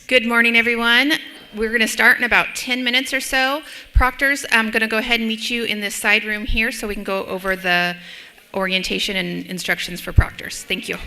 Good morning, everyone. We're going to start in about 10 minutes or so. Proctors, I'm going to go ahead and meet you in this side room here so we can go over the orientation and instructions for proctors. Thank you.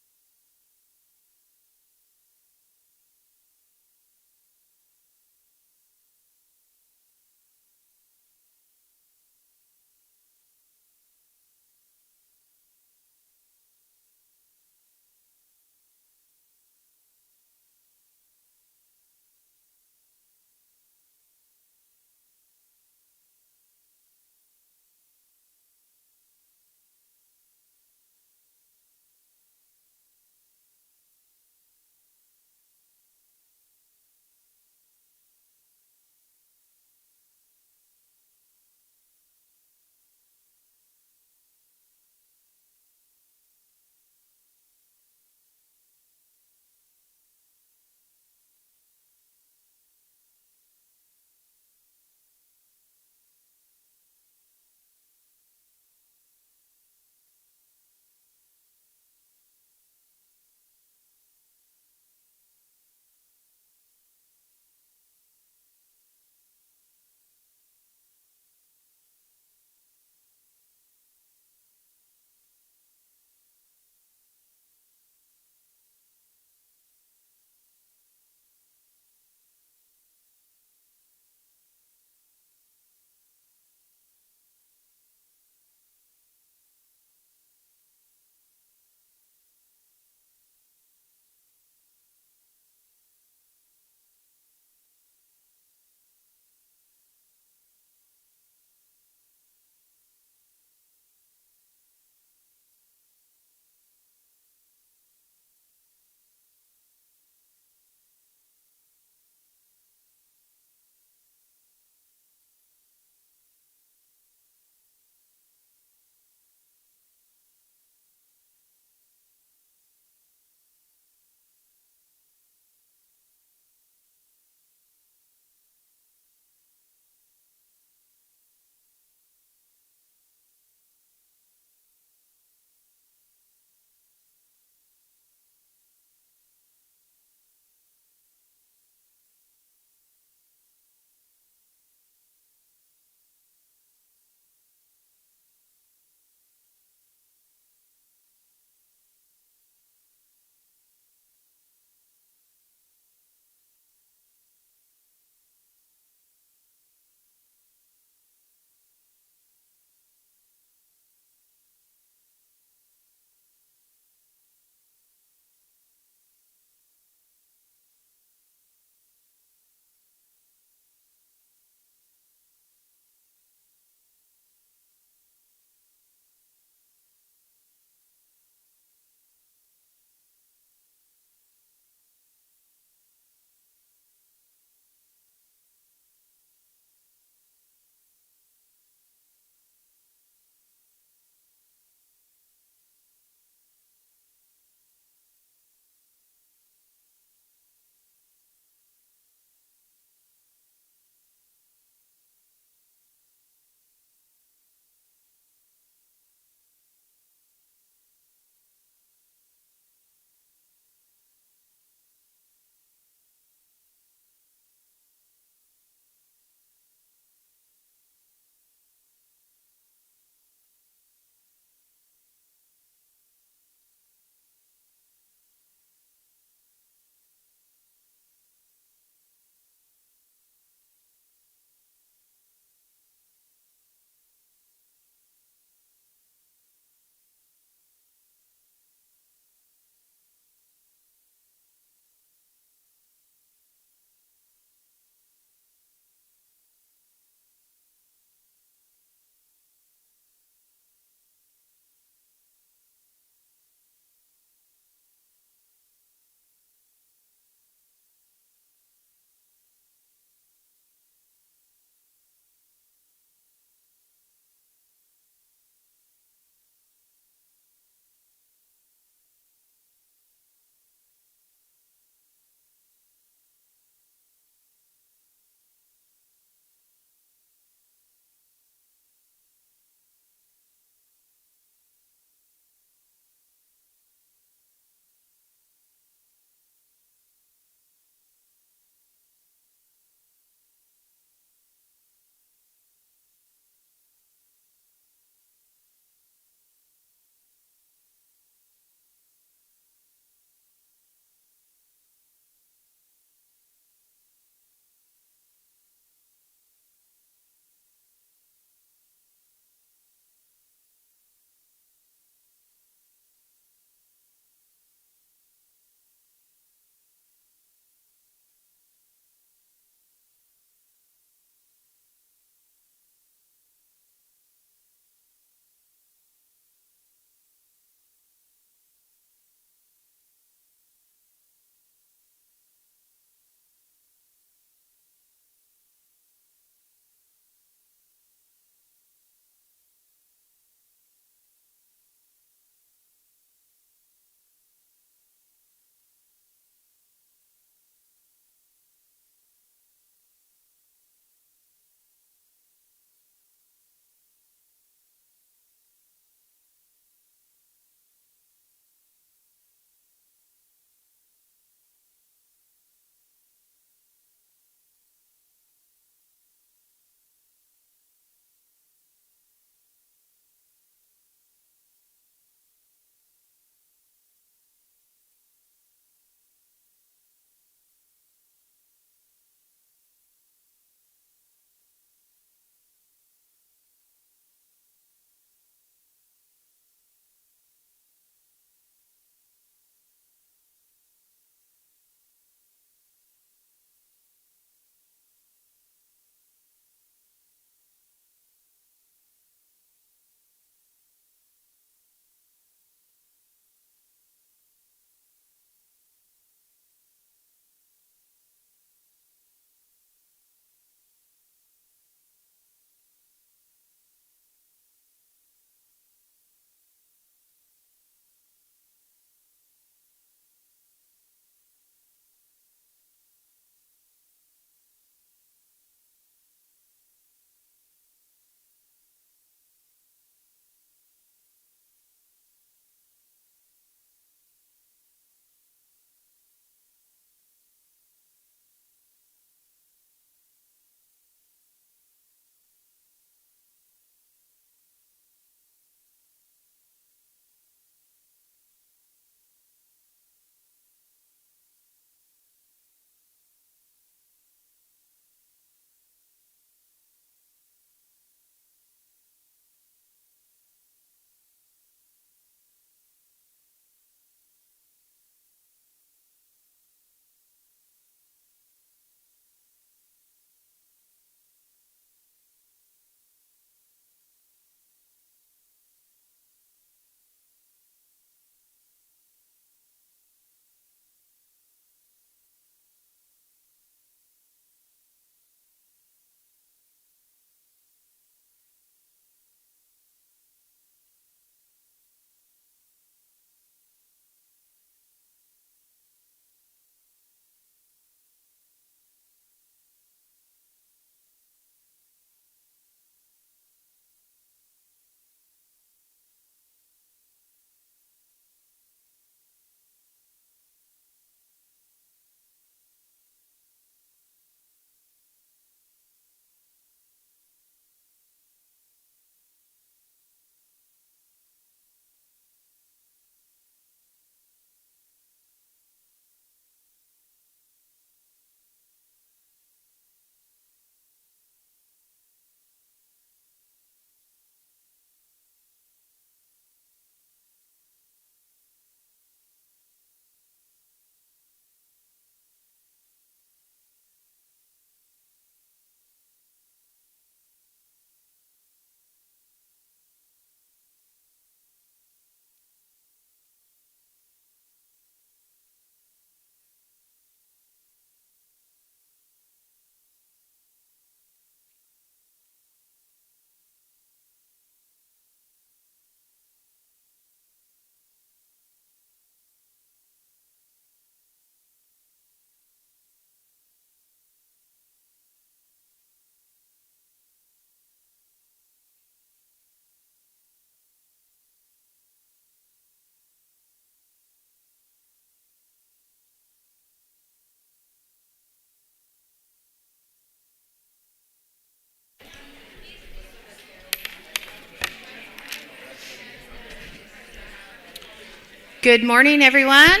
Good morning, everyone.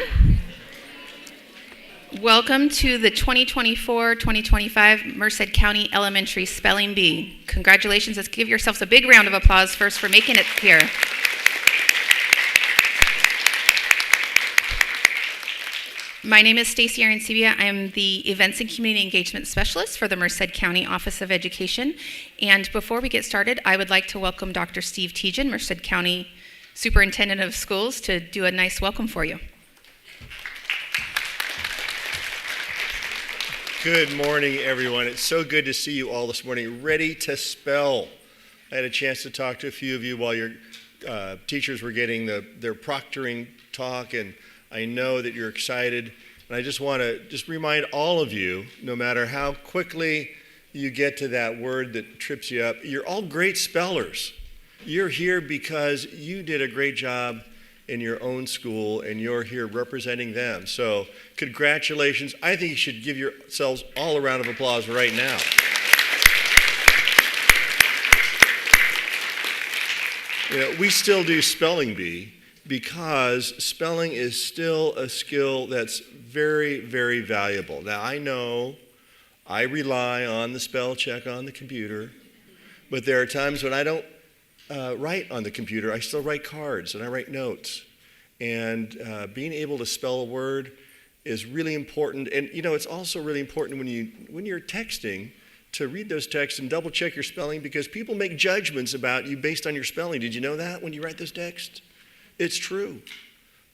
Welcome to the 2024-2025 Merced County Elementary Spelling Bee. Congratulations. Let's give yourselves a big round of applause first for making it here. My name is Stacy Arancibia. I am the Events and Community Engagement Specialist for the Merced County Office of Education. And before we get started, I would like to welcome Dr. Steve Tejan, Merced County Superintendent of Schools, to do a nice welcome for you. Good morning, everyone. It's so good to see you all this morning, ready to spell. I had a chance to talk to a few of you while your teachers were getting their proctoring talk, and I know that you're excited. And I just want to remind all of you, no matter how quickly you get to that word that trips you up, you're all great spellers. You're here because you did a great job in your own school, and you're here representing them. So congratulations. I think you should give yourselves all a round of applause right now. We still do Spelling Bee because spelling is still a skill that's very, very valuable. Now, I know I rely on the spell check on the computer, but there are times when I don't write on the computer. I still write cards and I write notes. And being able to spell a word is really important. And it's also really important when you're texting to read those texts and double check your spelling, because people make judgments about you based on your spelling. Did you know that when you write those texts? It's true.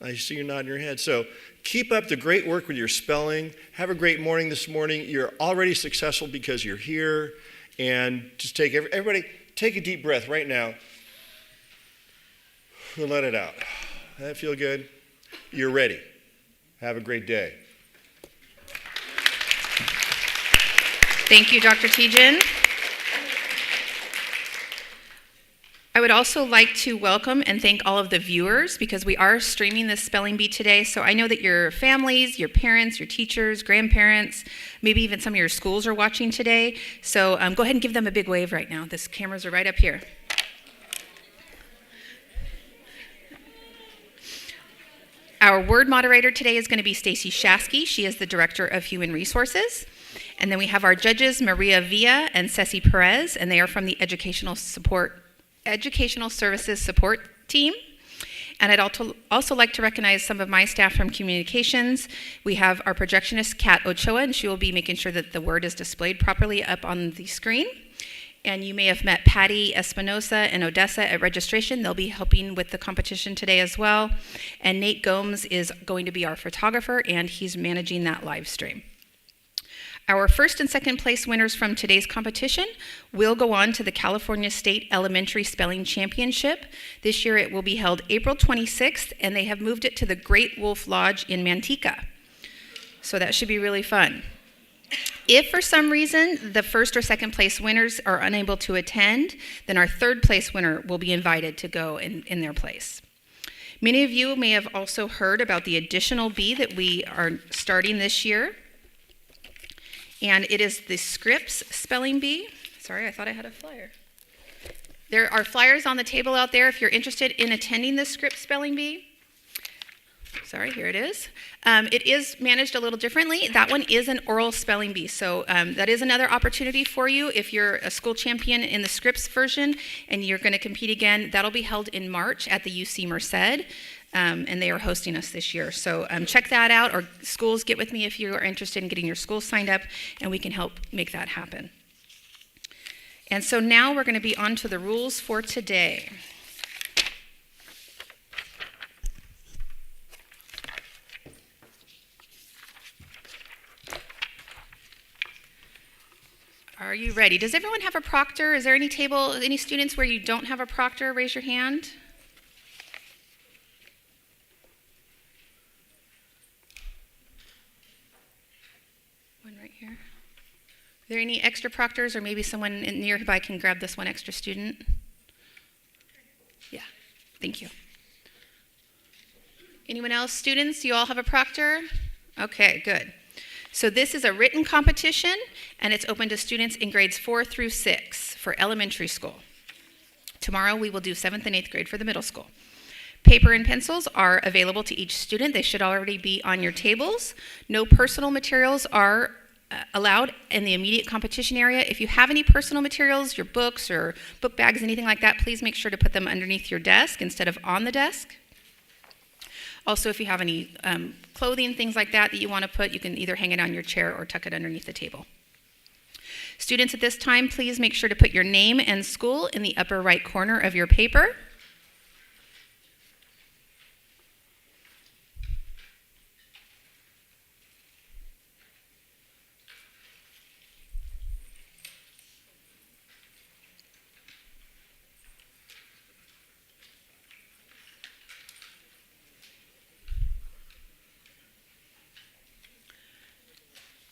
I see you nodding your head. So keep up the great work with your spelling. Have a great morning this morning. You're already successful because you're here. And just everybody take a deep breath right now and let it out. Does that feel good? You're ready. Have a great day. Thank you, Dr. Tejan. I would also like to welcome and thank all of the viewers, because we are streaming this Spelling Bee today. So I know that your families, your parents, your teachers, grandparents, maybe even some of your schools are watching today. So go ahead and give them a big wave right now. These cameras are right up here. Our word moderator today is going to be Stacy Shasky. She is the Director of Human Resources. And then we have our judges, Maria Villa and Ceci Perez, and they are from the Educational Services Support Team. And I'd also like to recognize some of my staff from communications. We have our projectionist, Kat Ochoa, and she will be making sure that the word is displayed properly up on the screen. And you may have met Patty Espinosa and Odessa at registration. They'll be helping with the competition today as well. And Nate Gomes is going to be our photographer, and he's managing that live stream. Our first and second place winners from today's competition will go on to the California State Elementary Spelling Championship. This year it will be held April 26th, and they have moved it to the Great Wolf Lodge in Manteca. So that should be really fun. If for some reason the first or second place winners are unable to attend, then our third place winner will be invited to go in their place. Many of you may have also heard about the additional bee that we are starting this year. And it is the Scripps Spelling Bee. Sorry, I thought I had a flyer. There are flyers on the table out there if you're interested in attending the Scripps Spelling Bee. Sorry, here it is. It is managed a little differently. That one is an oral spelling bee. So that is another opportunity for you if you're a school champion in the Scripps version and you're going to compete again. That'll be held in March at the UC Merced. And they are hosting us this year. So check that out, or schools, get with me if you are interested in getting your school signed up, and we can help make that happen. And so now we're going to be on to the rules for today. Are you ready? Does everyone have a proctor? Is there any students where you don't have a proctor? Raise your hand. Right here. Are there any extra proctors, or maybe someone nearby can grab this one extra student? Yeah, thank you. Anyone else? Students, you all have a proctor? Okay, good. So this is a written competition, and it's open to students in grades 4 through 6 for elementary school. Tomorrow we will do 7th and 8th grade for the middle school. Paper and pencils are available to each student. They should already be on your tables. No personal materials are allowed in the immediate competition area. If you have any personal materials, your books or book bags, anything like that, please make sure to put them underneath your desk instead of on the desk. Also, if you have any clothing, things like that you want to put, you can either hang it on your chair or tuck it underneath the table. Students, at this time, please make sure to put your name and school in the upper right corner of your paper.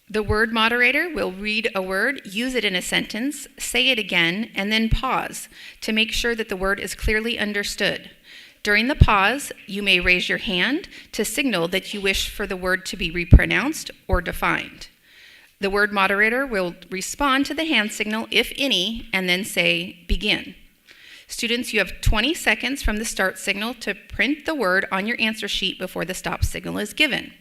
The word moderator will read a word, use it in a sentence, say it again, and then pause to make sure that the word is clearly understood. During the pause, you may raise your hand to signal that you wish for the word to be repronounced or defined. The word moderator will respond to the hand signal, if any, and then say, begin. Students, you have 20 seconds from the start signal to print the word on your answer sheet before the stop signal is given.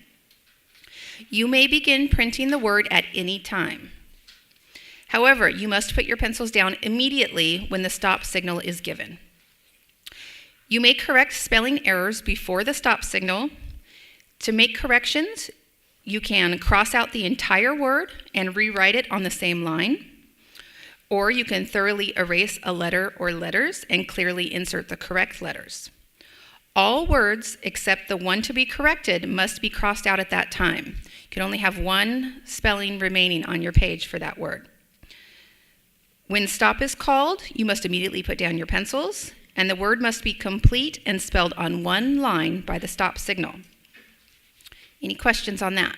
You may begin printing the word at any time. However, you must put your pencils down immediately when the stop signal is given. You may correct spelling errors before the stop signal. To make corrections, you can cross out the entire word and rewrite it on the same line, or you can thoroughly erase a letter or letters and clearly insert the correct letters. All words except the one to be corrected must be crossed out at that time. You can only have one spelling remaining on your page for that word. When stop is called, you must immediately put down your pencils, and the word must be complete and spelled on one line by the stop signal. Any questions on that?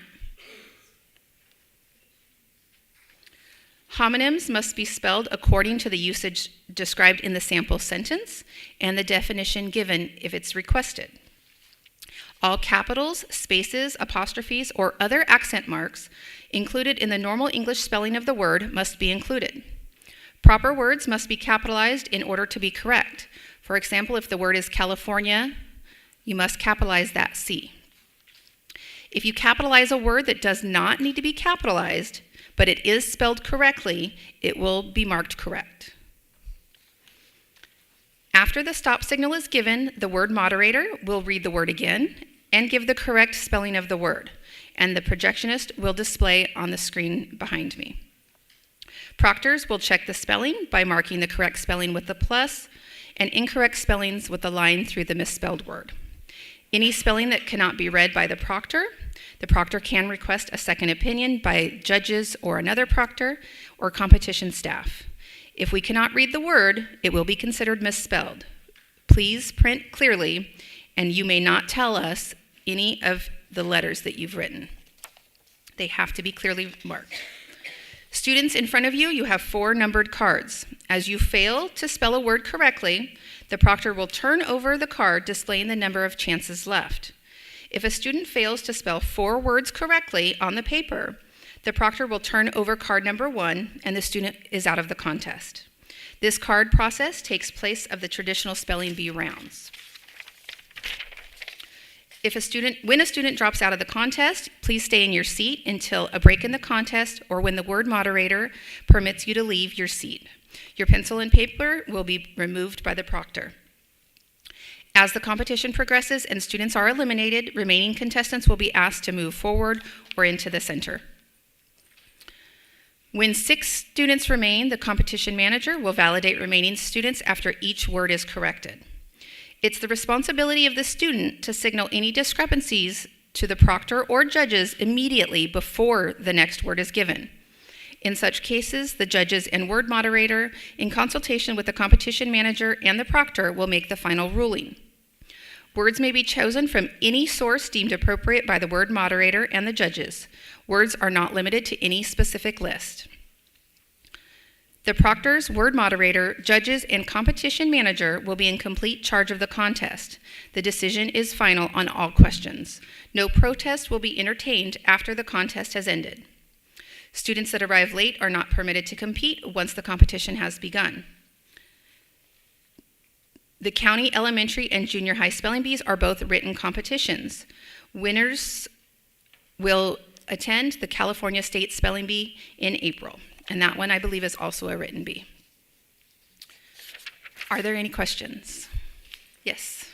Homonyms must be spelled according to the usage described in the sample sentence and the definition given if it's requested. All capitals, spaces, apostrophes, or other accent marks included in the normal English spelling of the word must be included. Proper words must be capitalized in order to be correct. For example, if the word is California, you must capitalize that C. If you capitalize a word that does not need to be capitalized, but it is spelled correctly, it will be marked correct. After the stop signal is given, the word moderator will read the word again and give the correct spelling of the word, and the projectionist will display on the screen behind me. Proctors will check the spelling by marking the correct spelling with the plus and incorrect spellings with the line through the misspelled word. Any spelling that cannot be read by the proctor can request a second opinion by judges or another proctor or competition staff. If we cannot read the word, it will be considered misspelled. Please print clearly, and you may not tell us any of the letters that you've written. They have to be clearly marked. Students, in front of you, you have 4 numbered cards. As you fail to spell a word correctly, the proctor will turn over the card displaying the number of chances left. If a student fails to spell 4 words correctly on the paper, the proctor will turn over card number 1 and the student is out of the contest. This card process takes place of the traditional spelling bee rounds. When a student drops out of the contest, please stay in your seat until a break in the contest or when the word moderator permits you to leave your seat. Your pencil and paper will be removed by the proctor. As the competition progresses and students are eliminated, remaining contestants will be asked to move forward or into the center. When 6 students remain, the competition manager will validate remaining students after each word is corrected. It's the responsibility of the student to signal any discrepancies to the proctor or judges immediately before the next word is given. In such cases, the judges and word moderator, in consultation with the competition manager and the proctor, will make the final ruling. Words may be chosen from any source deemed appropriate by the word moderator and the judges. Words are not limited to any specific list. The proctors, word moderator, judges, and competition manager will be in complete charge of the contest. The decision is final on all questions. No protest will be entertained after the contest has ended. Students that arrive late are not permitted to compete once the competition has begun. The county elementary and junior high spelling bees are both written competitions. Winners will attend the California State Spelling Bee in April, and that one I believe is also a written bee. Are there any questions? Yes.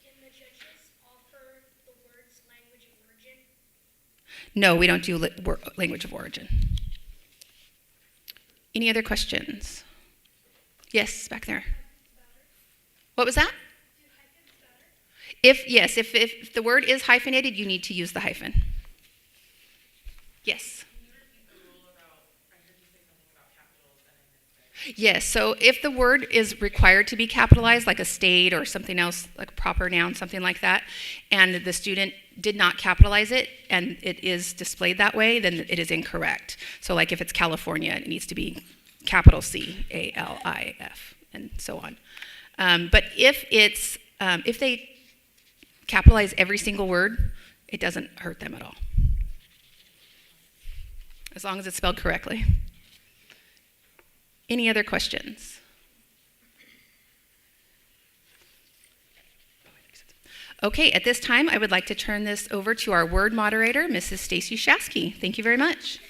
Can the judges offer the words language of origin? No, we don't do language of origin. Any other questions? Yes, back there. What was that? If the word is hyphenated, you need to use the hyphen. Yes. Yes, so if the word is required to be capitalized, like a state or something else, like a proper noun, something like that, and the student did not capitalize it and it is displayed that way, then it is incorrect. So like if it's California, it needs to be capital C-A-L-I-F and so on. But if they capitalize every single word, it doesn't hurt them at all, as long as it's spelled correctly. Any other questions? Okay, at this time, I would like to turn this over to our word moderator, Mrs. Stacy Shasky. Thank you very much.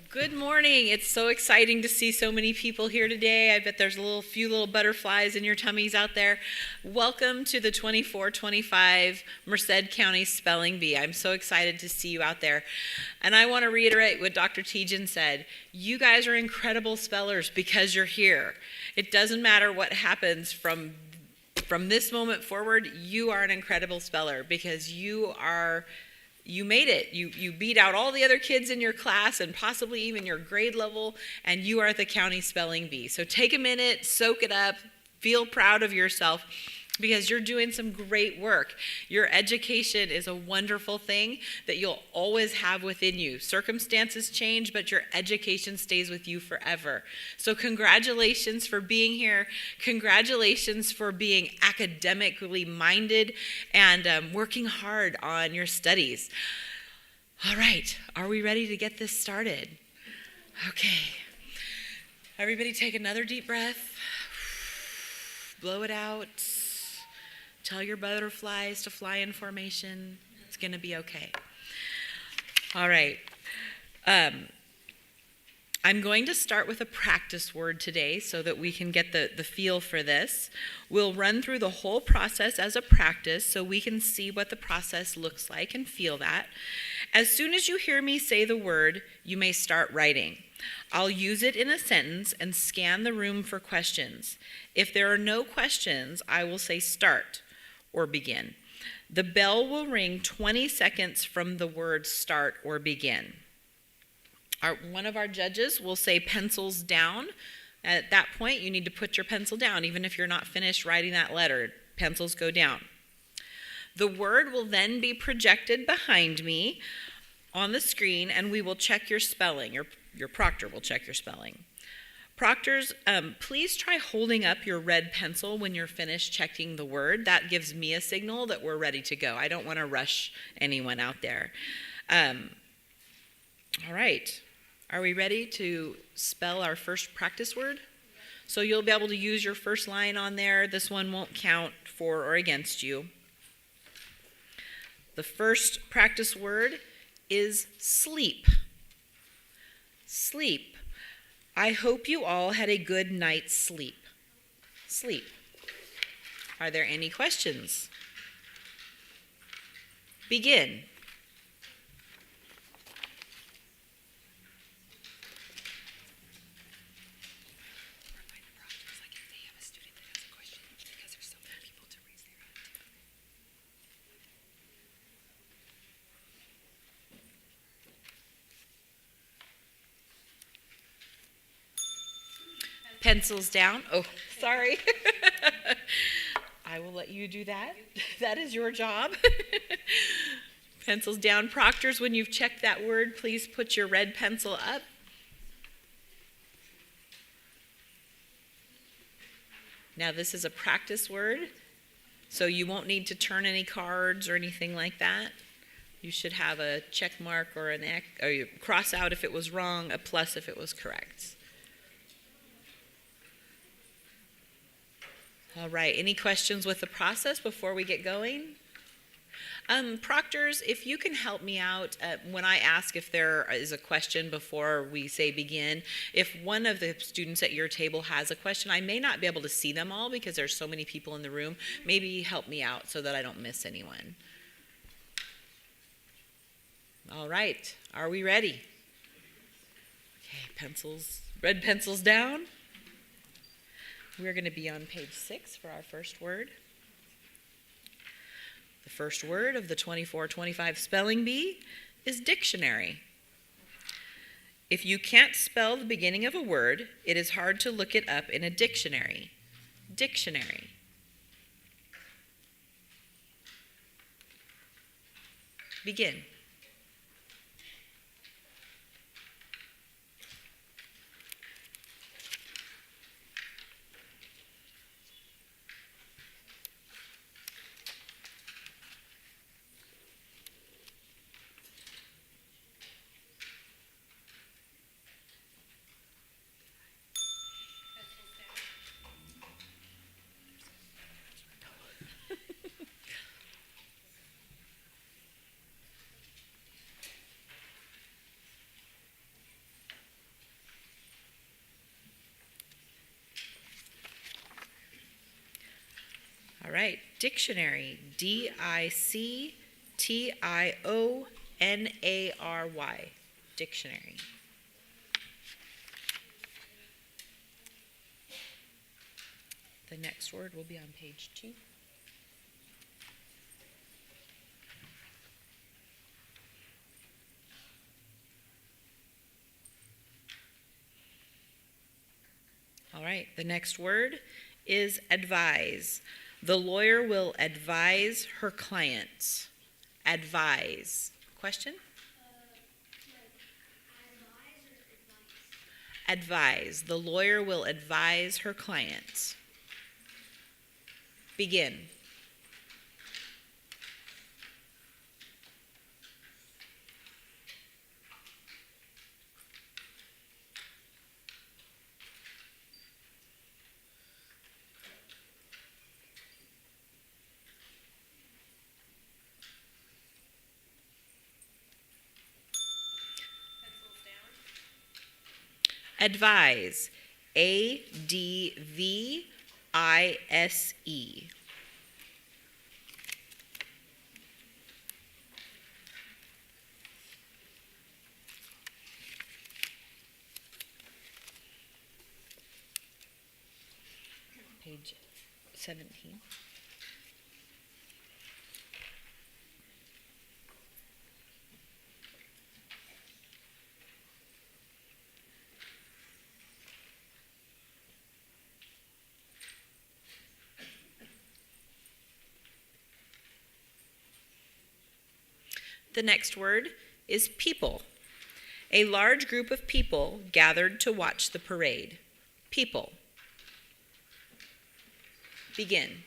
Good morning. It's so exciting to see so many people here today. I bet there's a few little butterflies in your tummies out there. Welcome to the 24-25 Merced County Spelling Bee. I'm so excited to see you out there. And I want to reiterate what Dr. Tejan said. You guys are incredible spellers because you're here. It doesn't matter what happens from this moment forward. You are an incredible speller because you made it. You beat out all the other kids in your class and possibly even your grade level, and you are the county spelling bee. So take a minute, soak it up, feel proud of yourself because you're doing some great work. Your education is a wonderful thing that you'll always have within you. Circumstances change, but your education stays with you forever. So congratulations for being here. Congratulations for being academically minded and working hard on your studies. All right, are we ready to get this started? Okay. Everybody take another deep breath. Blow it out. Tell your butterflies to fly in formation. It's going to be okay. All right. I'm going to start with a practice word today so that we can get the feel for this. We'll run through the whole process as a practice so we can see what the process looks like and feel that. As soon as you hear me say the word, you may start writing. I'll use it in a sentence and scan the room for questions. If there are no questions, I will say start or begin. The bell will ring 20 seconds from the word start or begin. One of our judges will say pencils down. At that point, you need to put your pencil down. Even if you're not finished writing that letter, pencils go down. The word will then be projected behind me on the screen, and we will check your spelling. Your proctor will check your spelling. Proctors, please try holding up your red pencil when you're finished checking the word. That gives me a signal that we're ready to go. I don't want to rush anyone out there. All right. Are we ready to spell our first practice word? So you'll be able to use your first line on there. This one won't count for or against you. The first practice word is sleep. Sleep. I hope you all had a good night's sleep. Sleep. Are there any questions? Begin. Pencils down. Oh, sorry. I will let you do that. That is your job. Pencils down. Proctors, when you've checked that word, please put your red pencil up. Now, this is a practice word, So you won't need to turn any cards or anything like that. You should have a check mark or an X, or you cross out if it was wrong, a plus if it was correct. All right, any questions with the process before we get going? Proctors, if you can help me out when I ask if there is a question before we say begin, if one of the students at your table has a question, I may not be able to see them all because there's so many people in the room. Maybe help me out so that I don't miss anyone. All right, are we ready? Okay, pencils, red pencils down. We're going to be on page 6 for our first word. The first word of the 24-25 spelling bee is dictionary. If you can't spell the beginning of a word, it is hard to look it up in a dictionary. Dictionary. Begin. All right, dictionary, D-I-C-T-I-O-N-A-R-Y, dictionary. The next word will be on page 2. All right, the next word is advise. The lawyer will advise her clients. Advise. Question? Advise. The lawyer will advise her clients. Begin. Advise. A-D-V-I-S-E. Page 17. The next word is people. A large group of people gathered to watch the parade. People. Begin.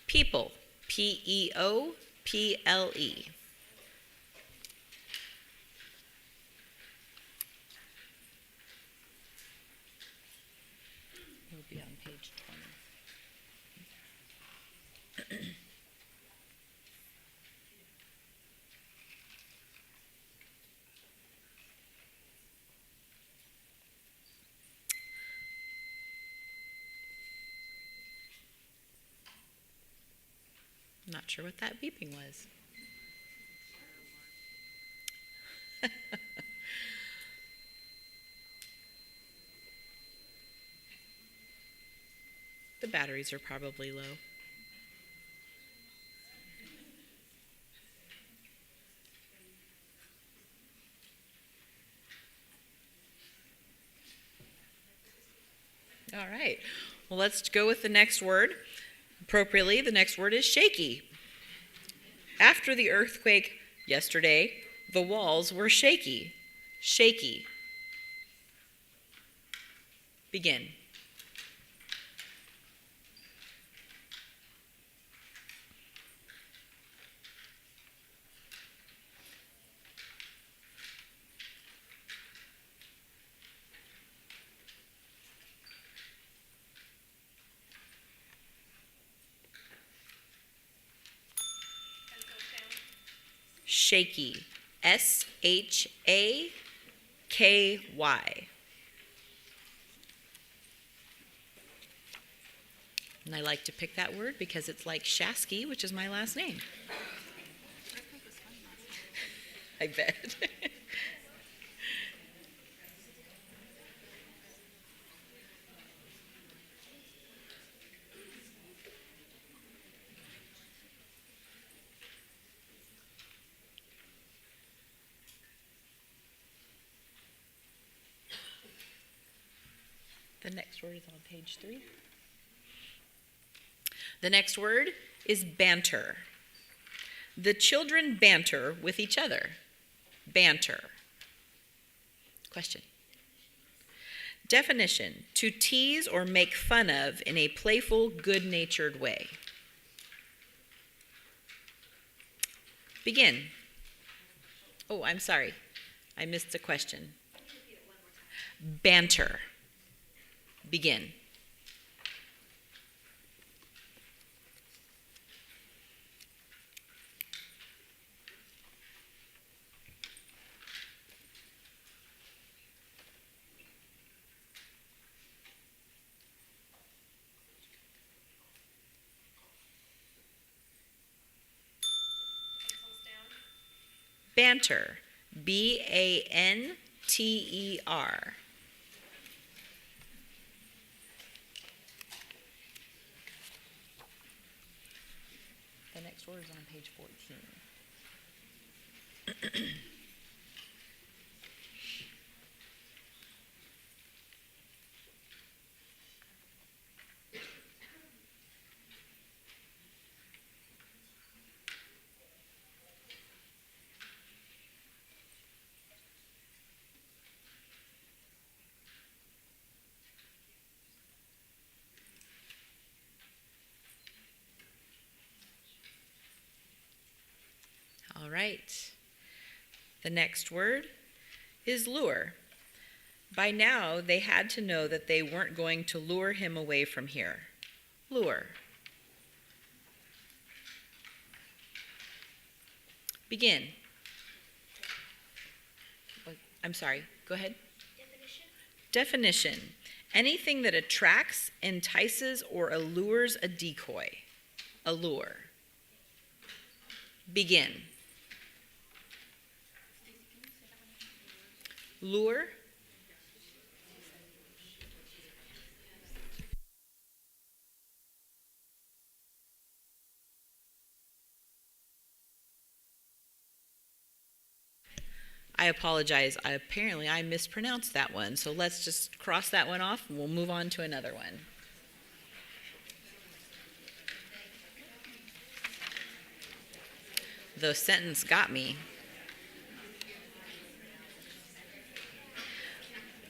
People. P-E-O-P-L-E. We'll be on page 20. Not sure what that beeping was. The batteries are probably low. All right. Well, let's go with the next word. Appropriately, the next word is shaky. After the earthquake yesterday, the walls were shaky. Shaky. Begin. Shaky. SHAKY. And I like to pick that word because it's like Shasky, which is my last name. I bet. The next word is on page 3. The next word is banter. The children banter with each other. Banter. Question. Definition: to tease or make fun of in a playful, good-natured way. Begin. Oh, I'm sorry. I missed the question. Banter. Begin. Banter. BANTER. The next word is on page 14. All right. The next word is lure. By now, they had to know that they weren't going to lure him away from here. Lure. Begin. I'm sorry, go ahead. Definition. Anything that attracts, entices, or allures a decoy. Allure. Begin. Lure. I apologize. Apparently, I mispronounced that one. So let's just cross that one off and we'll move on to another one. The sentence got me.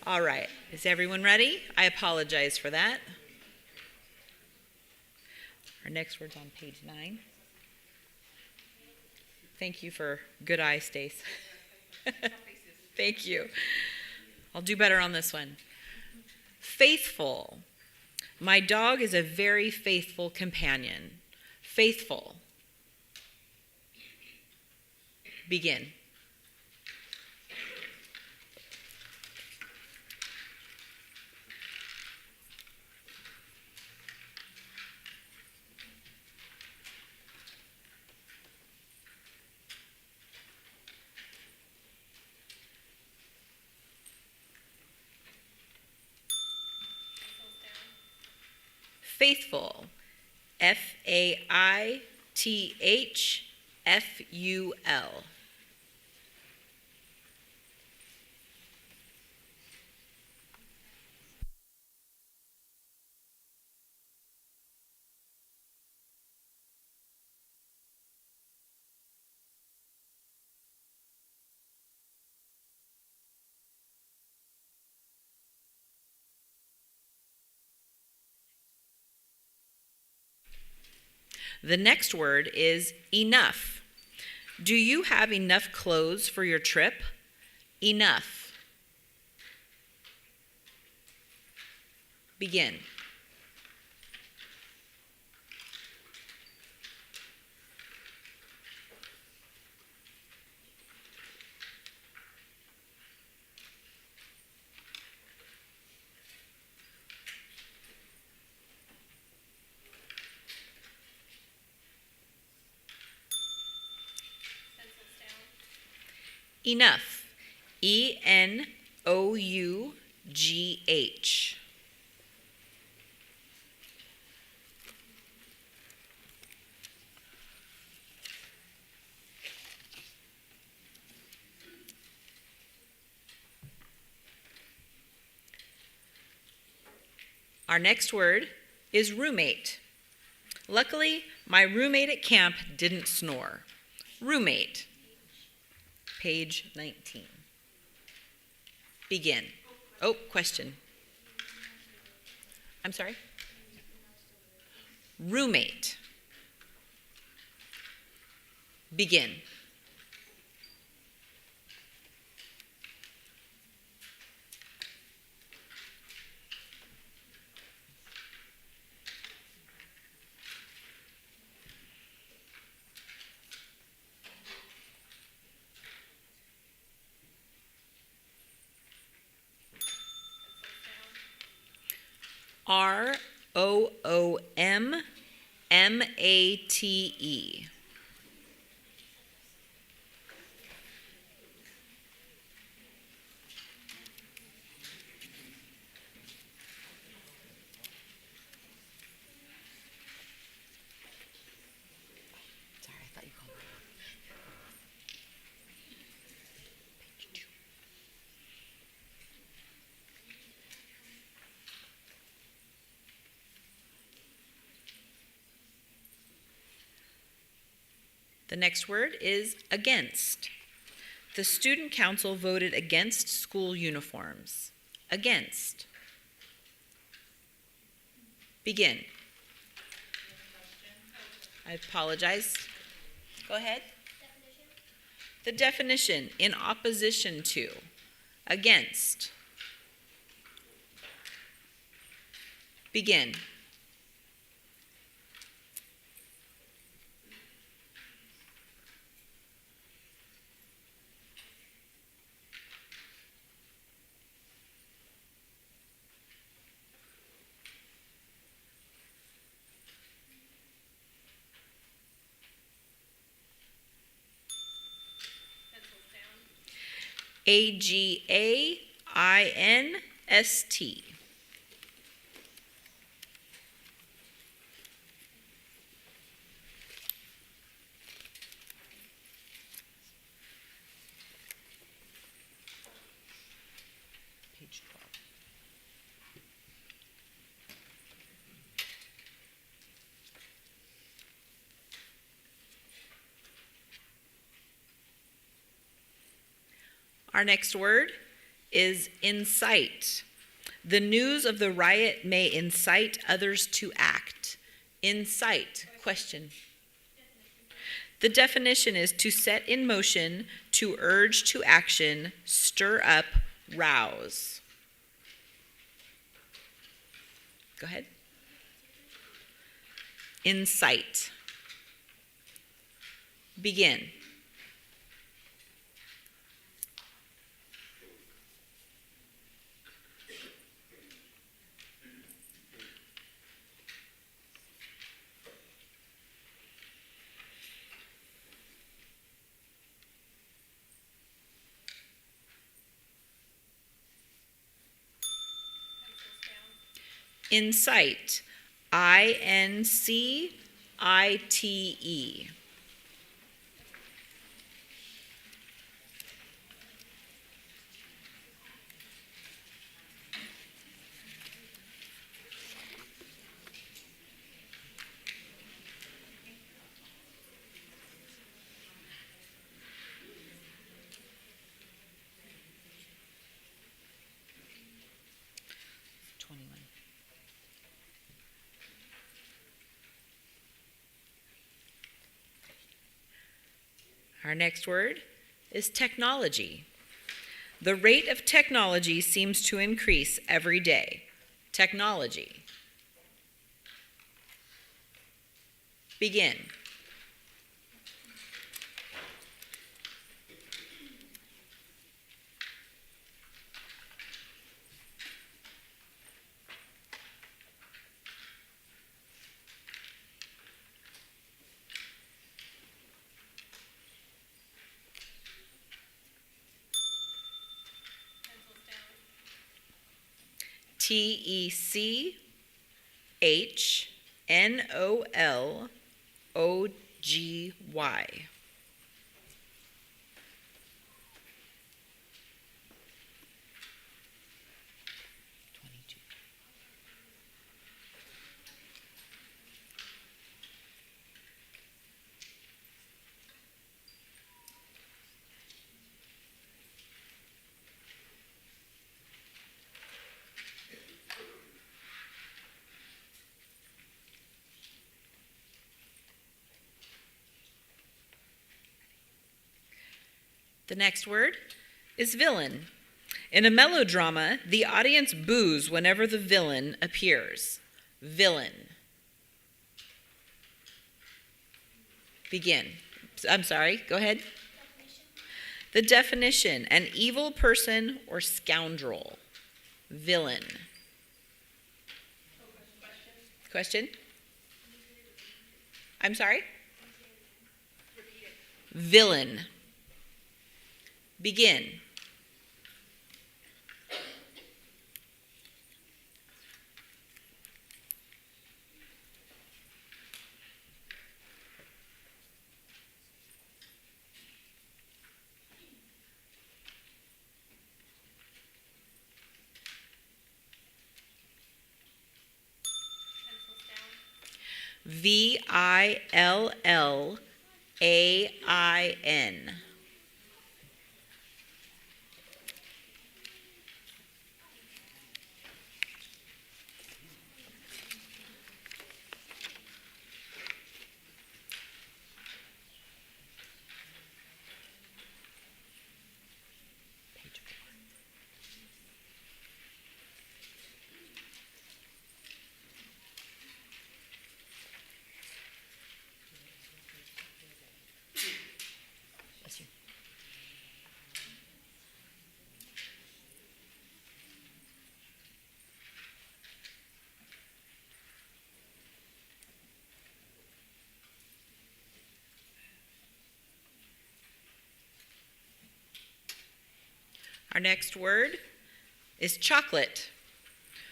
All right. Is everyone ready? I apologize for that. Our next word's on page 9. Thank you for good eye, Stace. Thank you. I'll do better on this one. Faithful. My dog is a very faithful companion. Faithful. Begin. Faithful. FAITHFUL. The next word is enough. Do you have enough clothes for your trip? Enough. Begin. Enough. ENOUGH. Our next word is roommate. Luckily, my roommate at camp didn't snore. Roommate. Page 19. Begin. Oh, question. I'm sorry? Roommate. Begin. ROOMMATE. Sorry, I thought you called me. Page 2. The next word is against. The student council voted against school uniforms. Against. Begin. I apologize. Go ahead. The definition, in opposition to. Against. Begin. AGAINST. Page 12. Our next word is incite. The news of the riot may incite others to act. Incite. Question. The definition is to set in motion, to urge to action, stir up, rouse. Go ahead. Incite. Begin. Incite. INCITE. Our next word is technology. The rate of technology seems to increase every day. Technology. Begin. Technology. The next word is villain. In a melodrama, the audience boos whenever the villain appears. Villain. Begin. I'm sorry, go ahead. The definition, an evil person or scoundrel. Villain. Question? I'm sorry? Villain. Begin. Villain. Our next word is chocolate.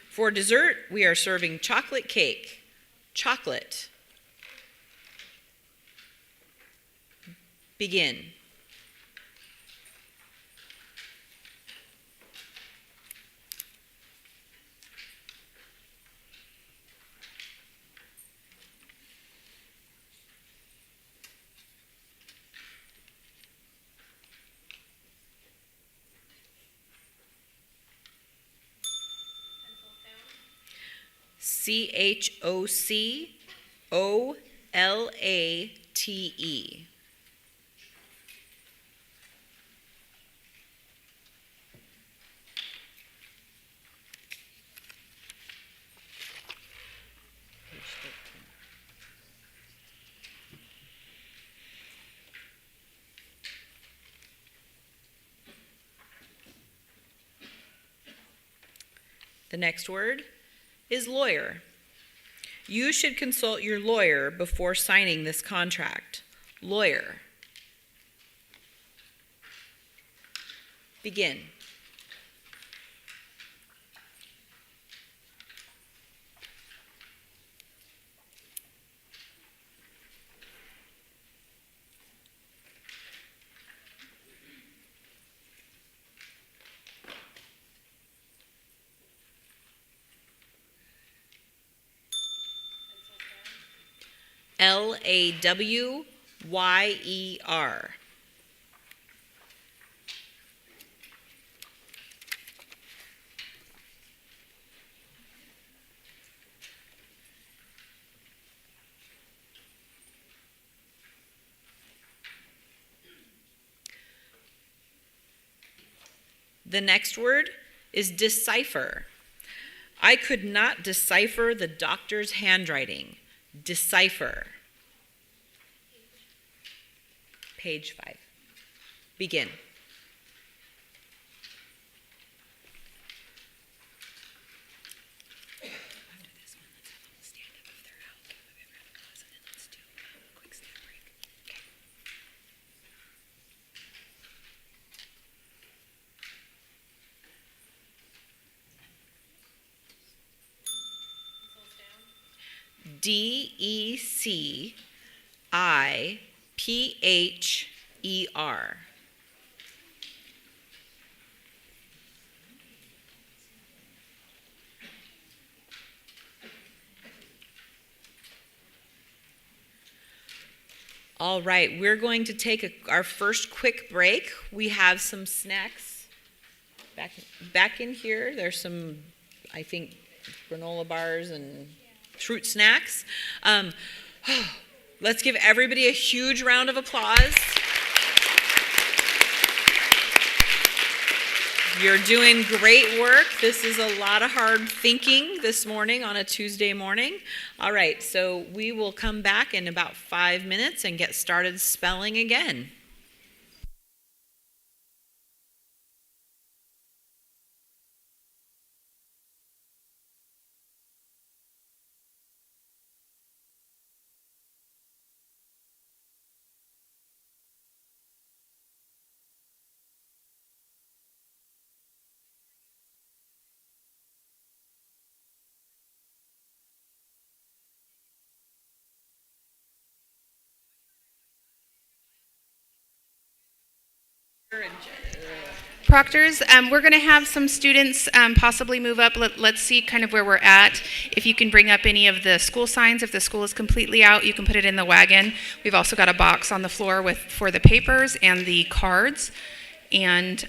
For dessert, we are serving chocolate cake. Chocolate. Begin. Chocolate. The next word is lawyer. You should consult your lawyer before signing this contract. Lawyer. Begin. Lawyer. The next word is decipher. I could not decipher the doctor's handwriting. Decipher. Page 5. Begin. Decipher. All right, we're going to take our first quick break. We have some snacks back in here. There's some, I think, granola bars and fruit snacks. Let's give everybody a huge round of applause. You're doing great work. This is a lot of hard thinking this morning on a Tuesday morning. All right, so we will come back in about 5 minutes and get started spelling again. Proctors, we're going to have some students possibly move up. Let's see kind of where we're at. If you can bring up any of the school signs. If the school is completely out, you can put it in the wagon. We've also got a box on the floor for the papers and the cards. And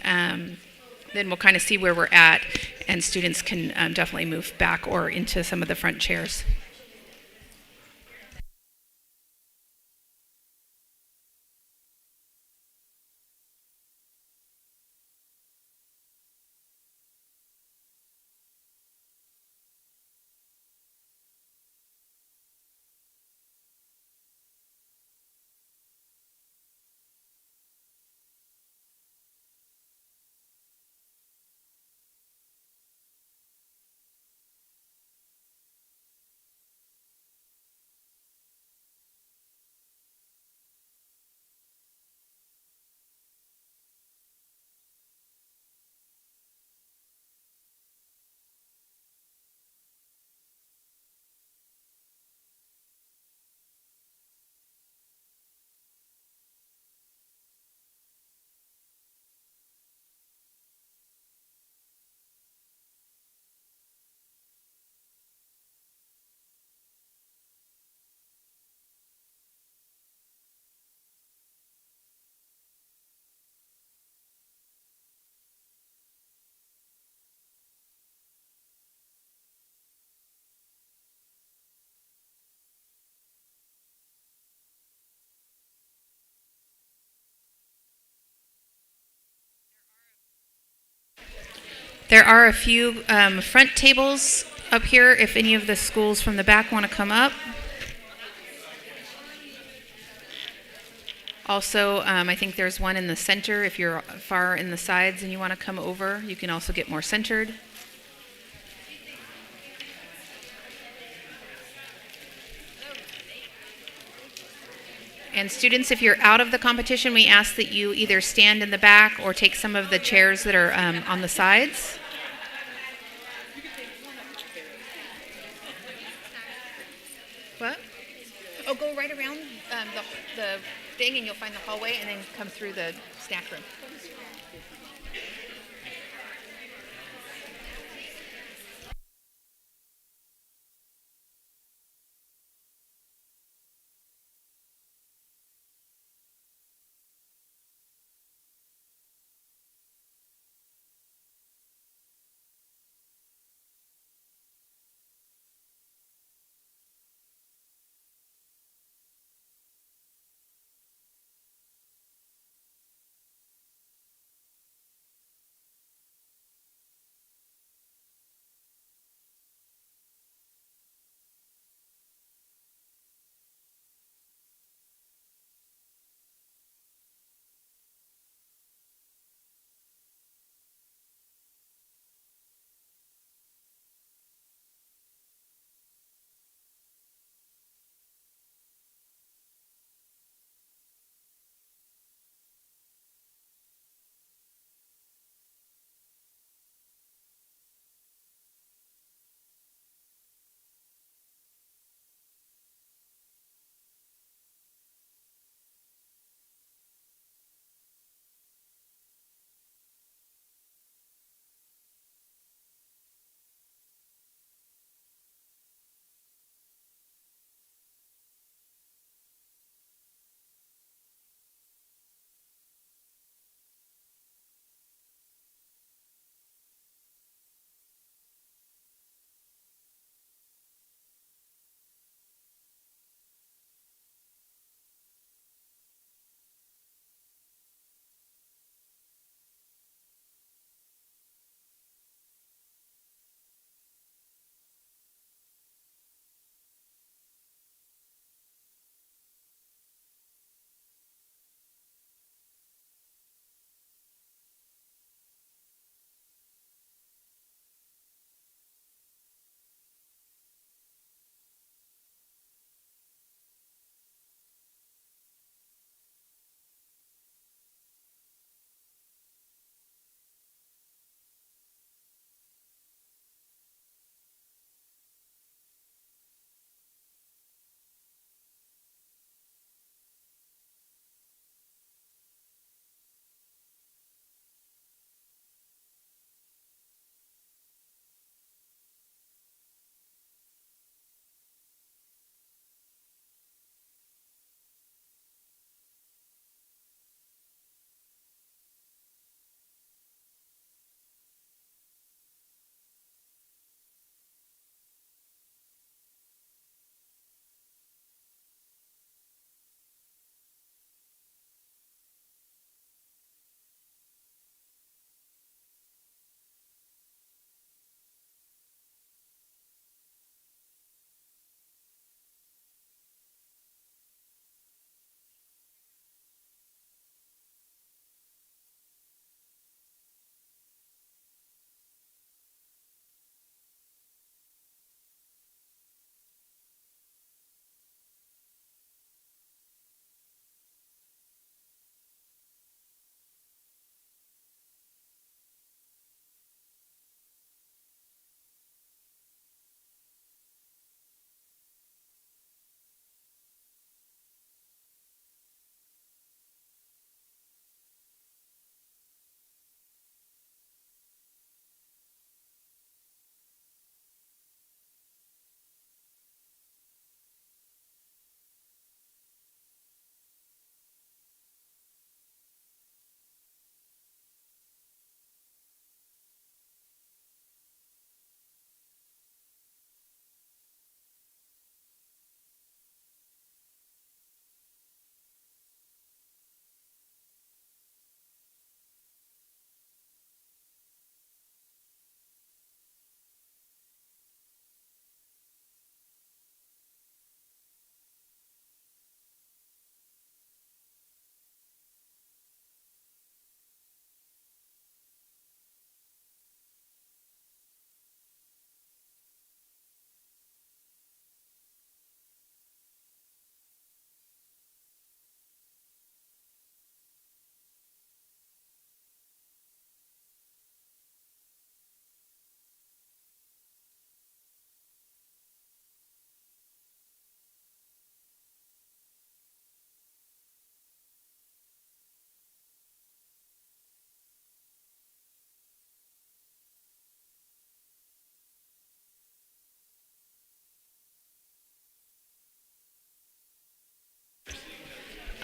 then we'll kind of see where we're at. And students can definitely move back or into some of the front chairs. There are a few front tables up here if any of the schools from the back want to come up. Also, I think there's one in the center. If you're far in the sides and you want to come over, you can also get more centered. And students, if you're out of the competition, we ask that you either stand in the back or take some of the chairs that are on the sides. What? Oh, go right around the thing and you'll find the hallway and then come through the snack room.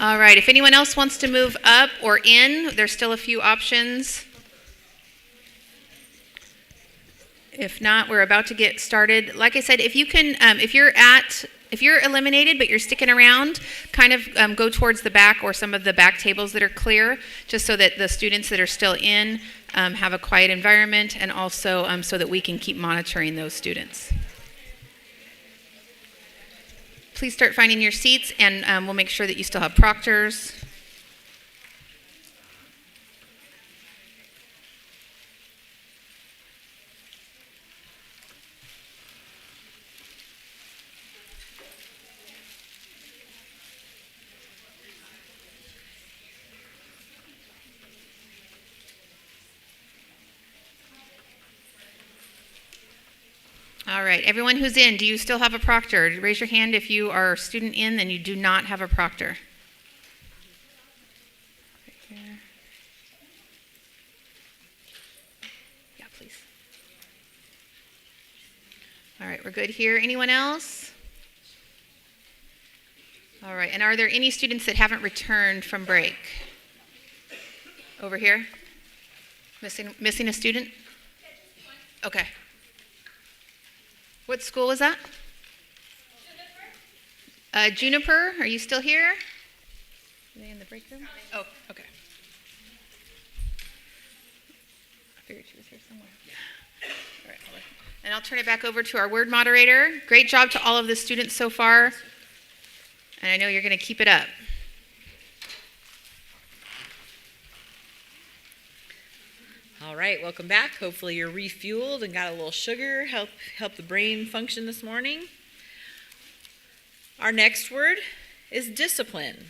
All right, if anyone else wants to move up or in, there's still a few options. If not, we're about to get started. Like I said, if you can, if you're eliminated but you're sticking around, kind of go towards the back or some of the back tables that are clear, just so that the students that are still in have a quiet environment, and also so that we can keep monitoring those students. Please start finding your seats, and we'll make sure that you still have proctors. All right, everyone who's in, do you still have a proctor? Raise your hand if you are a student in, then you do not have a proctor. Right here. Yeah, please. All right, we're good here. Anyone else? All right, and are there any students that haven't returned from break? Over here? Missing a student? Okay. What school is that? Juniper, are you still here? Are they in the break room? Oh, okay. I figured she was here somewhere. All right, and I'll turn it back over to our word moderator. Great job to all of the students so far. And I know you're going to keep it up. All right, welcome back. Hopefully you're refueled and got a little sugar, help the brain function this morning. Our next word is discipline.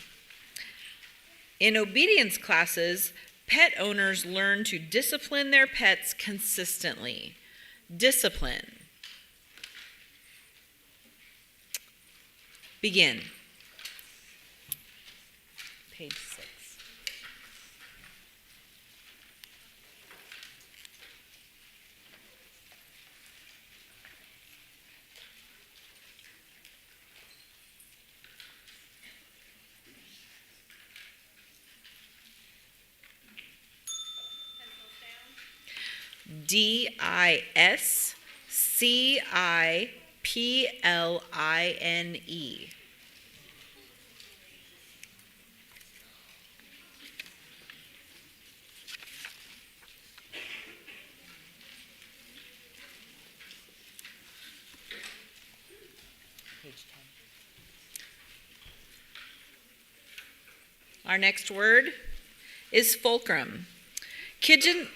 In obedience classes, pet owners learn to discipline their pets consistently. Discipline. Begin. Page 6. DISCIPLINE. Our next word is fulcrum. Kitchen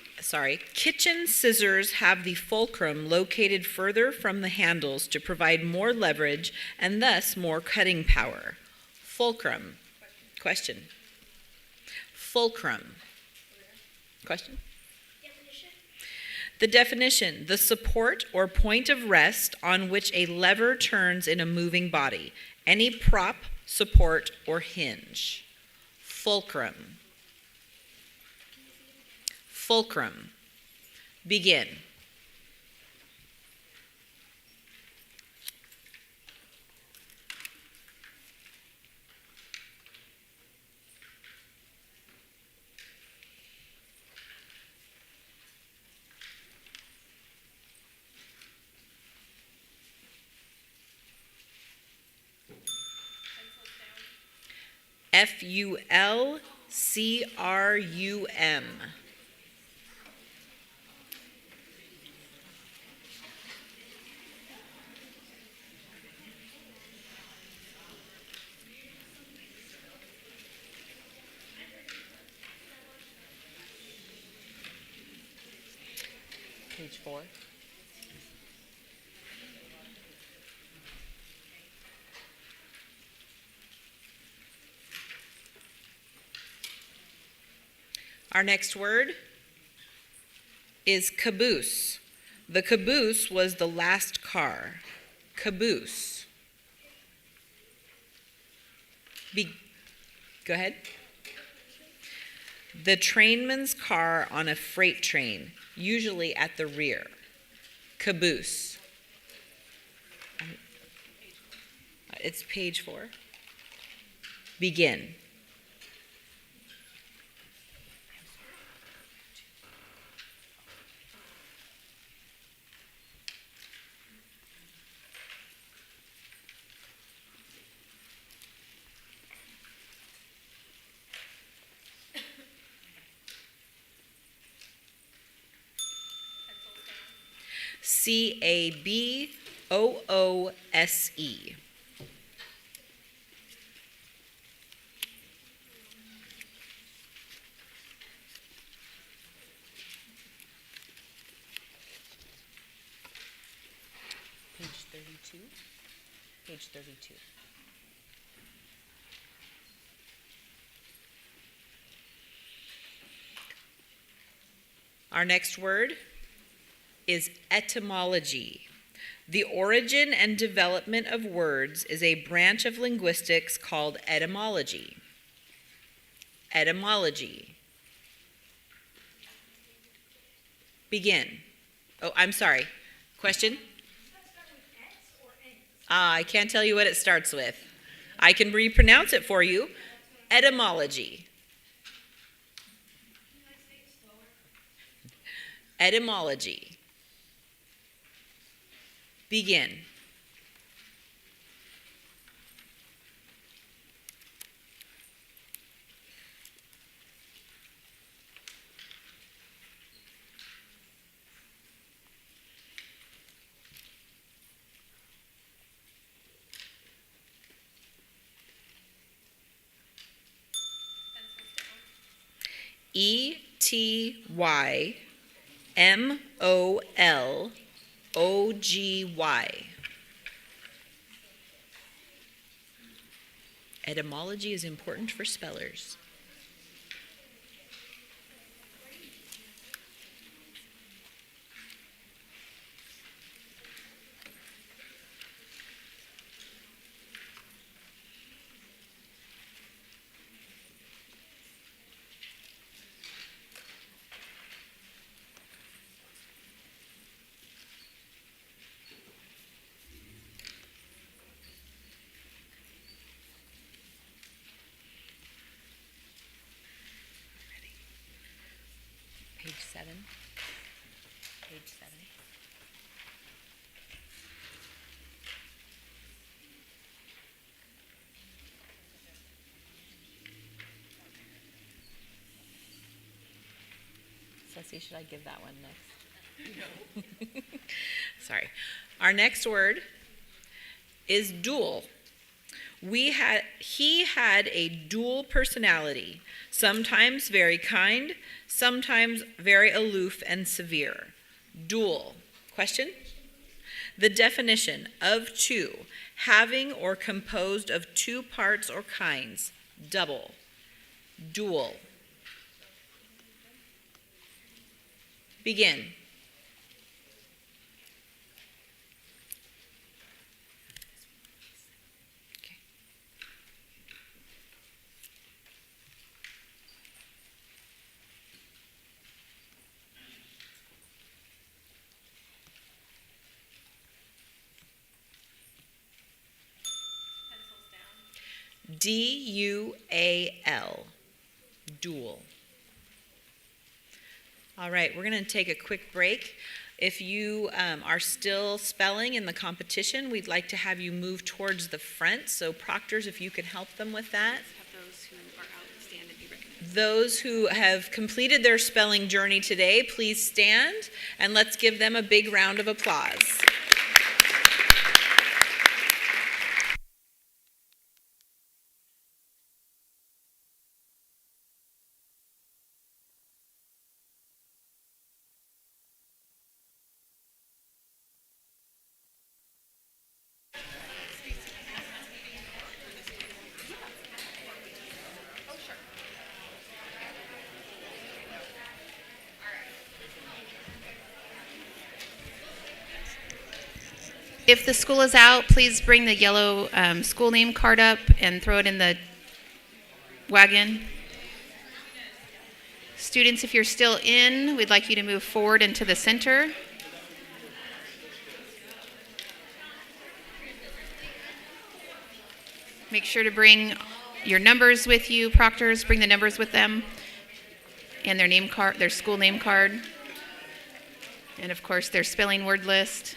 scissors have the fulcrum located further from the handles to provide more leverage and thus more cutting power. Fulcrum. Question. Fulcrum. Question? Definition. The definition: the support or point of rest on which a lever turns in a moving body. Any prop, support, or hinge. Fulcrum. Fulcrum. Begin. FULCRUM. Page 4. Our next word is caboose. The caboose was the last car. Caboose. Go ahead. The trainman's car on a freight train, usually at the rear. Caboose. It's page 4. Begin. Caboose. Page 32. Page 32. Our next word is etymology. The origin and development of words is a branch of linguistics called etymology. Etymology. Begin. Oh, I'm sorry. Question? I can't tell you what it starts with. I can repronounce it for you. Etymology. Etymology. Begin. Etymology. Etymology is important for spellers. Page 7. Page 7. Ceci, should I give that one next? No. Sorry. Our next word is dual. He had a dual personality, sometimes very kind, sometimes very aloof and severe. Dual. Question? The definition of two, having or composed of two parts or kinds. Double. Dual. Begin. D-U-A-L, dual. All right, we're going to take a quick break. If you are still spelling in the competition, we'd like to have you move towards the front. So proctors, if you could help them with that. Have those who are out stand and be recognized. Those who have completed their spelling journey today, please stand and let's give them a big round of applause. If the school is out, please bring the yellow school name card up and throw it in the wagon. Students, if you're still in, we'd like you to move forward into the center. Make sure to bring your numbers with you, proctors. Bring the numbers with them and their name card, their school name card, and of course their spelling word list.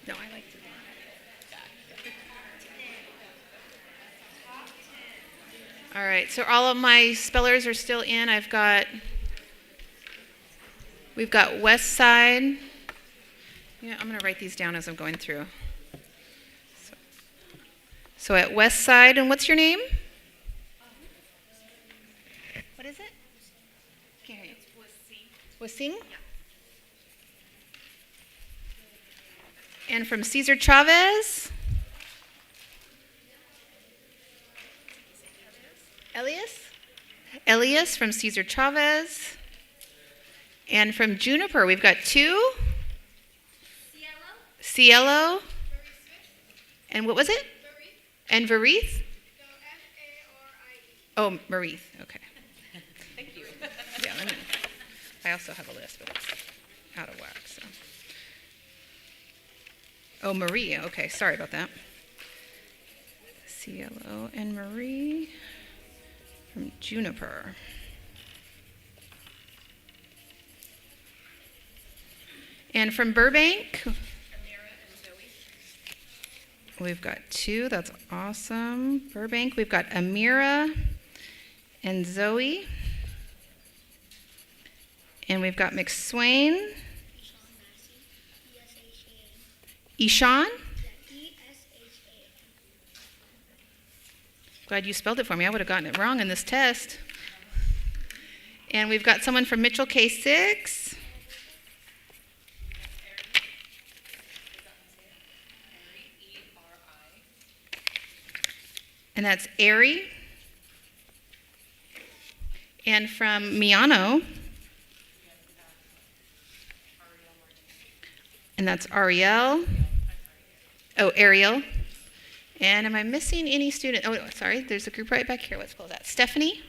No, I like to. All right, so all of my spellers are still in. We've got West Side. Yeah, I'm going to write these down as I'm going through. So at West Side, and what's your name? What is it? Can't hear you. Wasing? And from Cesar Chavez? Elias from Cesar Chavez. And from Juniper, we've got two. Cielo. And what was it? And Varith? Oh, Marith. Okay. Thank you. Yeah, I also have a list, but it's out of whack. So. Oh, Marie. Okay, sorry about that. Cielo and Marie from Juniper. And from Burbank, we've got two. That's awesome. Burbank, we've got Amira and Zoe. And we've got McSwain. Ishan? Glad you spelled it for me. I would have gotten it wrong in this test. And we've got someone from Mitchell K6. And that's Ari. And from Miano. And that's Ariel. Oh, Ariel. And am I missing any student? Oh, sorry, there's a group right back here. Let's call that Stephanie.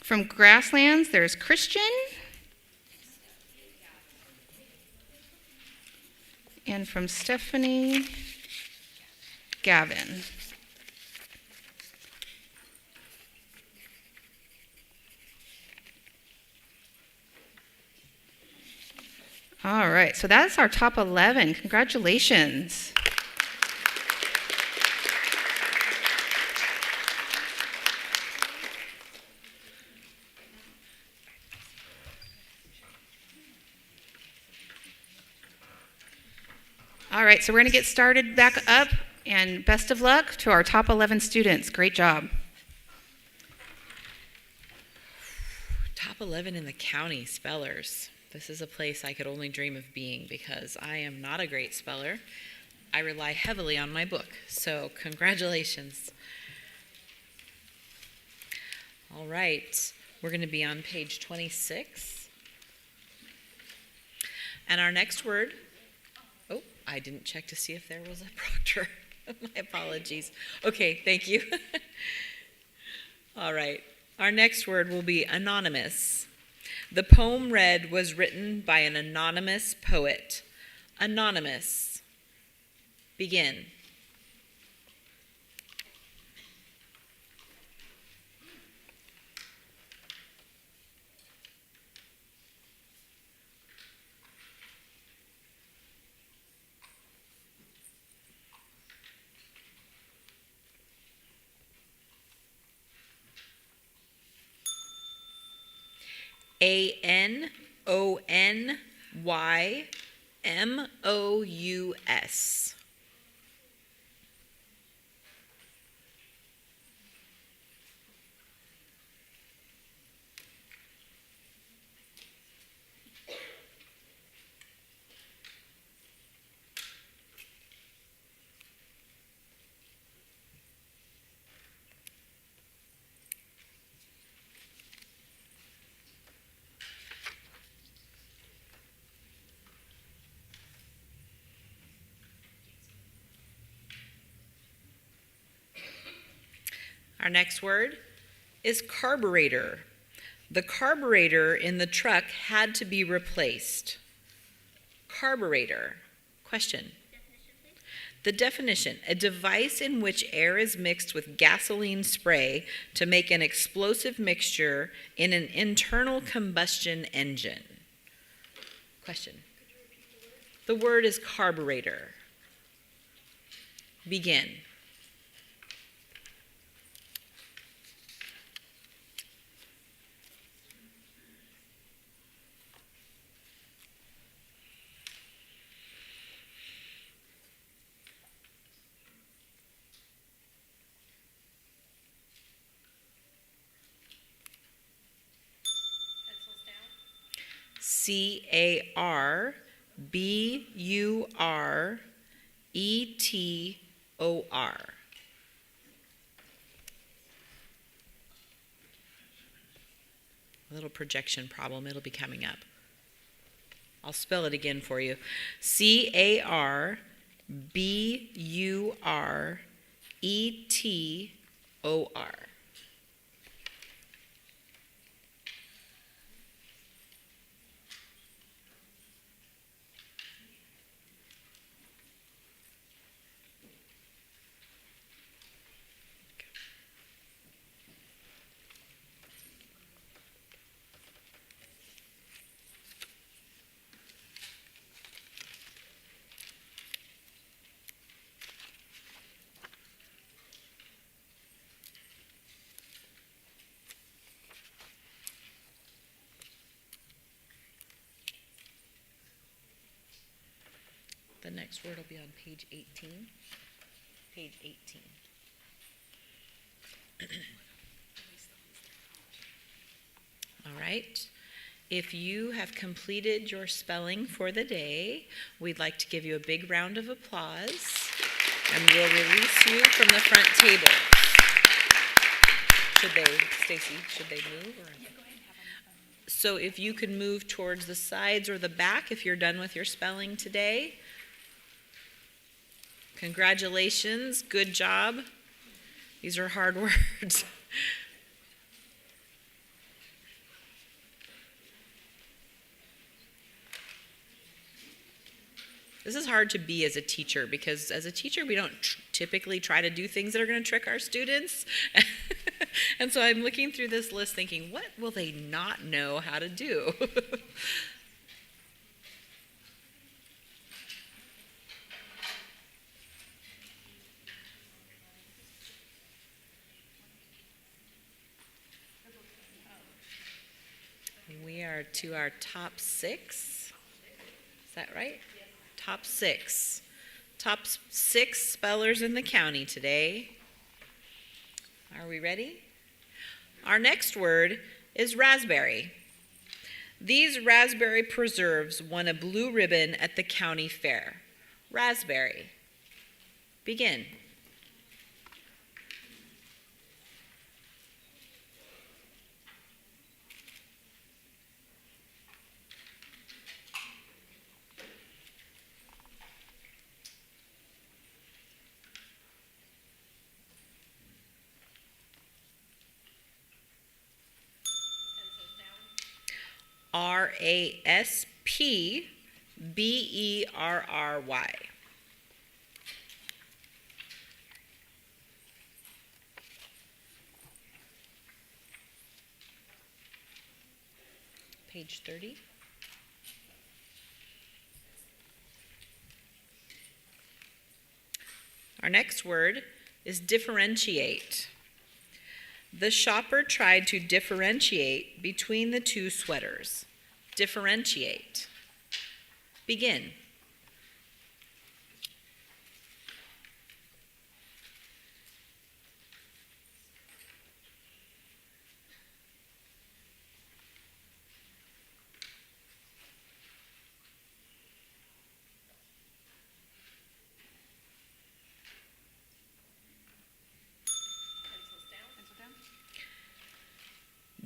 From Grasslands, there's Christian. And from Stephanie, Gavin. All right, so that's our top 11. Congratulations. All right, so we're going to get started back up, and best of luck to our top 11 students. Great job. Top 11 in the county spellers. This is a place I could only dream of being because I am not a great speller. I rely heavily on my book, so congratulations. All right, we're going to be on page 26. And our next word, oh, I didn't check to see if there was a proctor. My apologies. Okay, thank you. All right, our next word will be anonymous. The poem read was written by an anonymous poet. Anonymous. Begin. ANONYMOUS. Our next word is carburetor. The carburetor in the truck had to be replaced. Carburetor. Question. Definition, please. The definition, a device in which air is mixed with gasoline spray to make an explosive mixture in an internal combustion engine. Question. The word is carburetor. Begin. Pencils down. Carburetor. A little projection problem, it'll be coming up. I'll spell it again for you. Carburetor. The next word will be on page 18. Page 18. All right. If you have completed your spelling for the day, we'd like to give you a big round of applause, and we'll release you from the front table. Stacy, should they move? Or? So if you could move towards the sides or the back if you're done with your spelling today. Congratulations, good job. These are hard words. This is hard to be as a teacher because as a teacher we don't typically try to do things that are going to trick our students. And so I'm looking through this list thinking, what will they not know how to do? We are to our top 6. Is that right? Yes. Top 6. Top 6 spellers in the county today. Are we ready? Our next word is raspberry. These raspberry preserves won a blue ribbon at the county fair. Raspberry. Begin. Raspberry. Page 30. Our next word is differentiate. The shopper tried to differentiate between the two sweaters. Differentiate. Begin.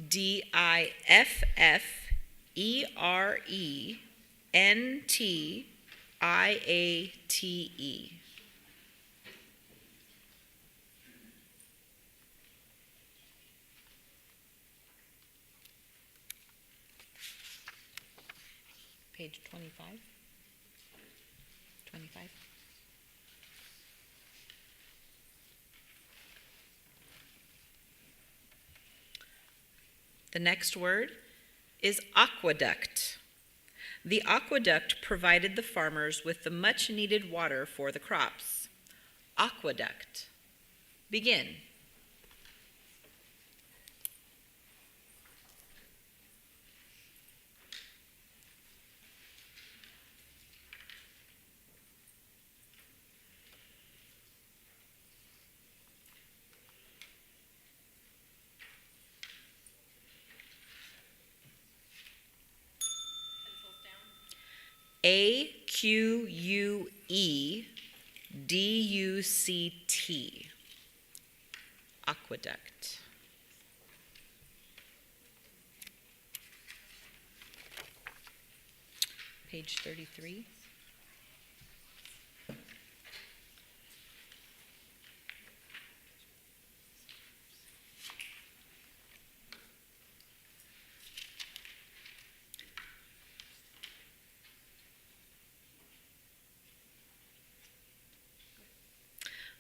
Differentiate. Page 25. 25. The next word is aqueduct. The aqueduct provided the farmers with the much needed water for the crops. Aqueduct. Begin. Aqueduct. Aqueduct. Page 33.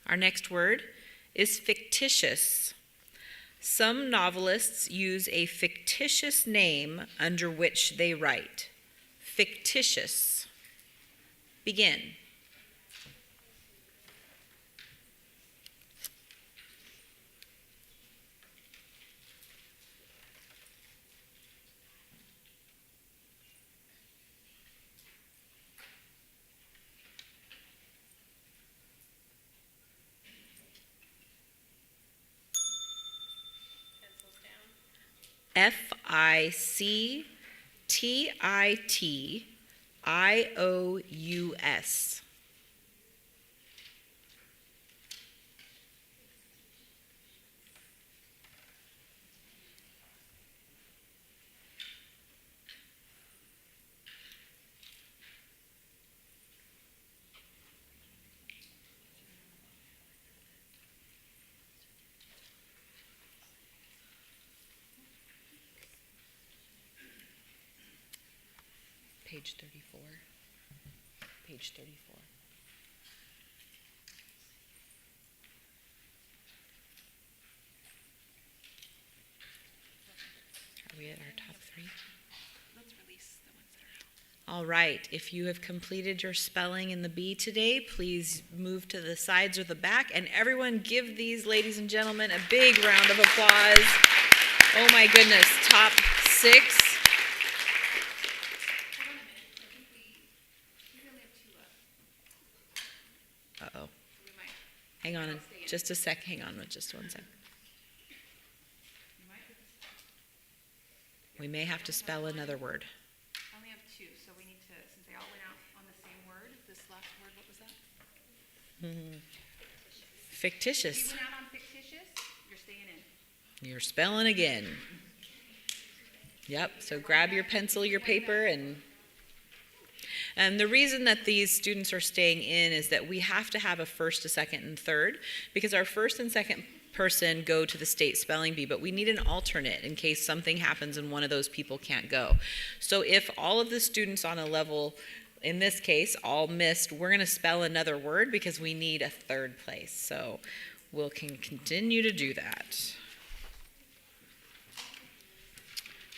Our next word is fictitious. Some novelists use a fictitious name under which they write. Fictitious. Begin. Fictitious. Page 34. Page 34. Are we at our top three? Let's release the ones that are out. All right. If you have completed your spelling in the B today, please move to the sides or the back. And everyone give these ladies and gentlemen a big round of applause. Oh my goodness. Top 6. Uh-oh. Hang on just a sec. Hang on just 1 sec. We may have to spell another word. I only have 2, so we need to, since they all went out on the same word, this last word, what was that? Fictitious. If you went out on fictitious, you're staying in. You're spelling again. Yep, so grab your pencil, your paper, and the reason that these students are staying in is that we have to have a first, a second, and third, because our first and second person go to the state spelling bee, but we need an alternate in case something happens and one of those people can't go. So if all of the students on a level, in this case, all missed, we're going to spell another word because we need a third place. So we'll continue to do that.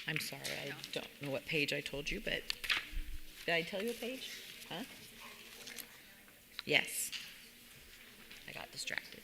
I'm sorry, I don't know what page I told you, but did I tell you a page? Huh? Yes. I got distracted.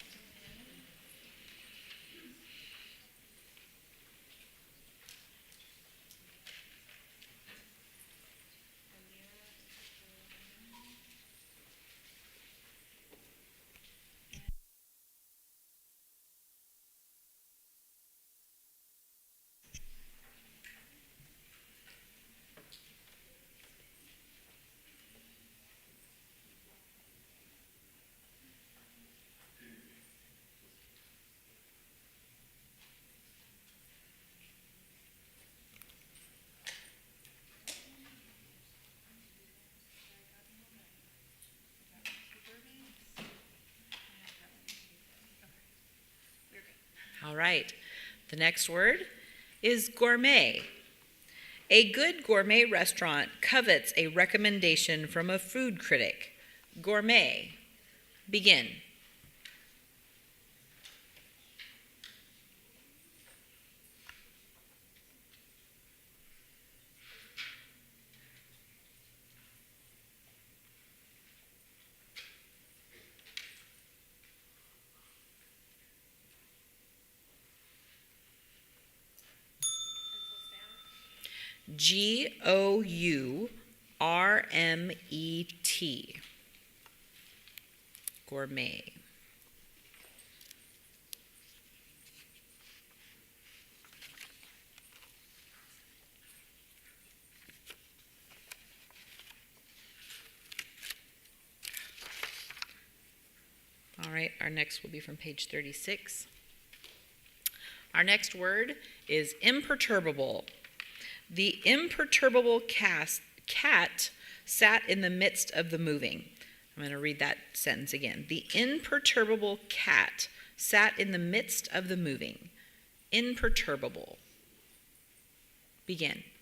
All right, the next word is gourmet. A good gourmet restaurant covets a recommendation from a food critic. Gourmet. Begin. Gourmet. Gourmet. All right, our next will be from page 36. Our next word is imperturbable. The imperturbable cat sat in the midst of the moving. I'm going to read that sentence again. The imperturbable cat sat in the midst of the moving. Imperturbable. Begin. Imperturbable.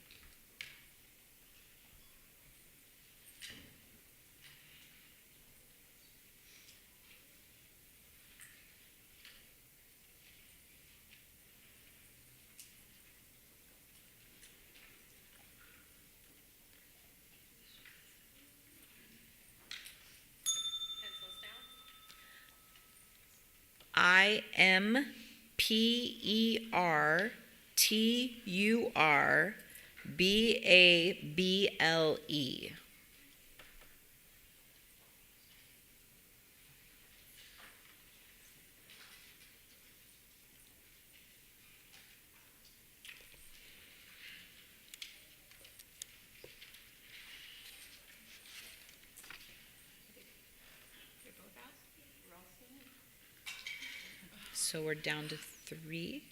So we're down to 3.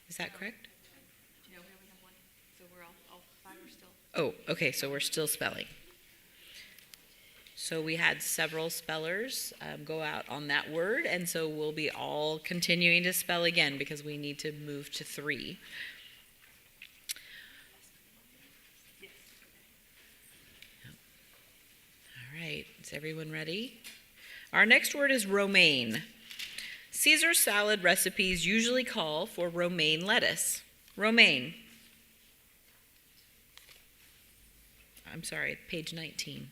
Is that correct? No, we only have one. So we're all 5 are still. Oh, okay, so we're still spelling. So we had several spellers go out on that word, and so we'll be all continuing to spell again because we need to move to 3. Yes. Yep. All right, is everyone ready? Our next word is romaine. Caesar salad recipes usually call for romaine lettuce. Romaine. I'm sorry, page 19. Romaine.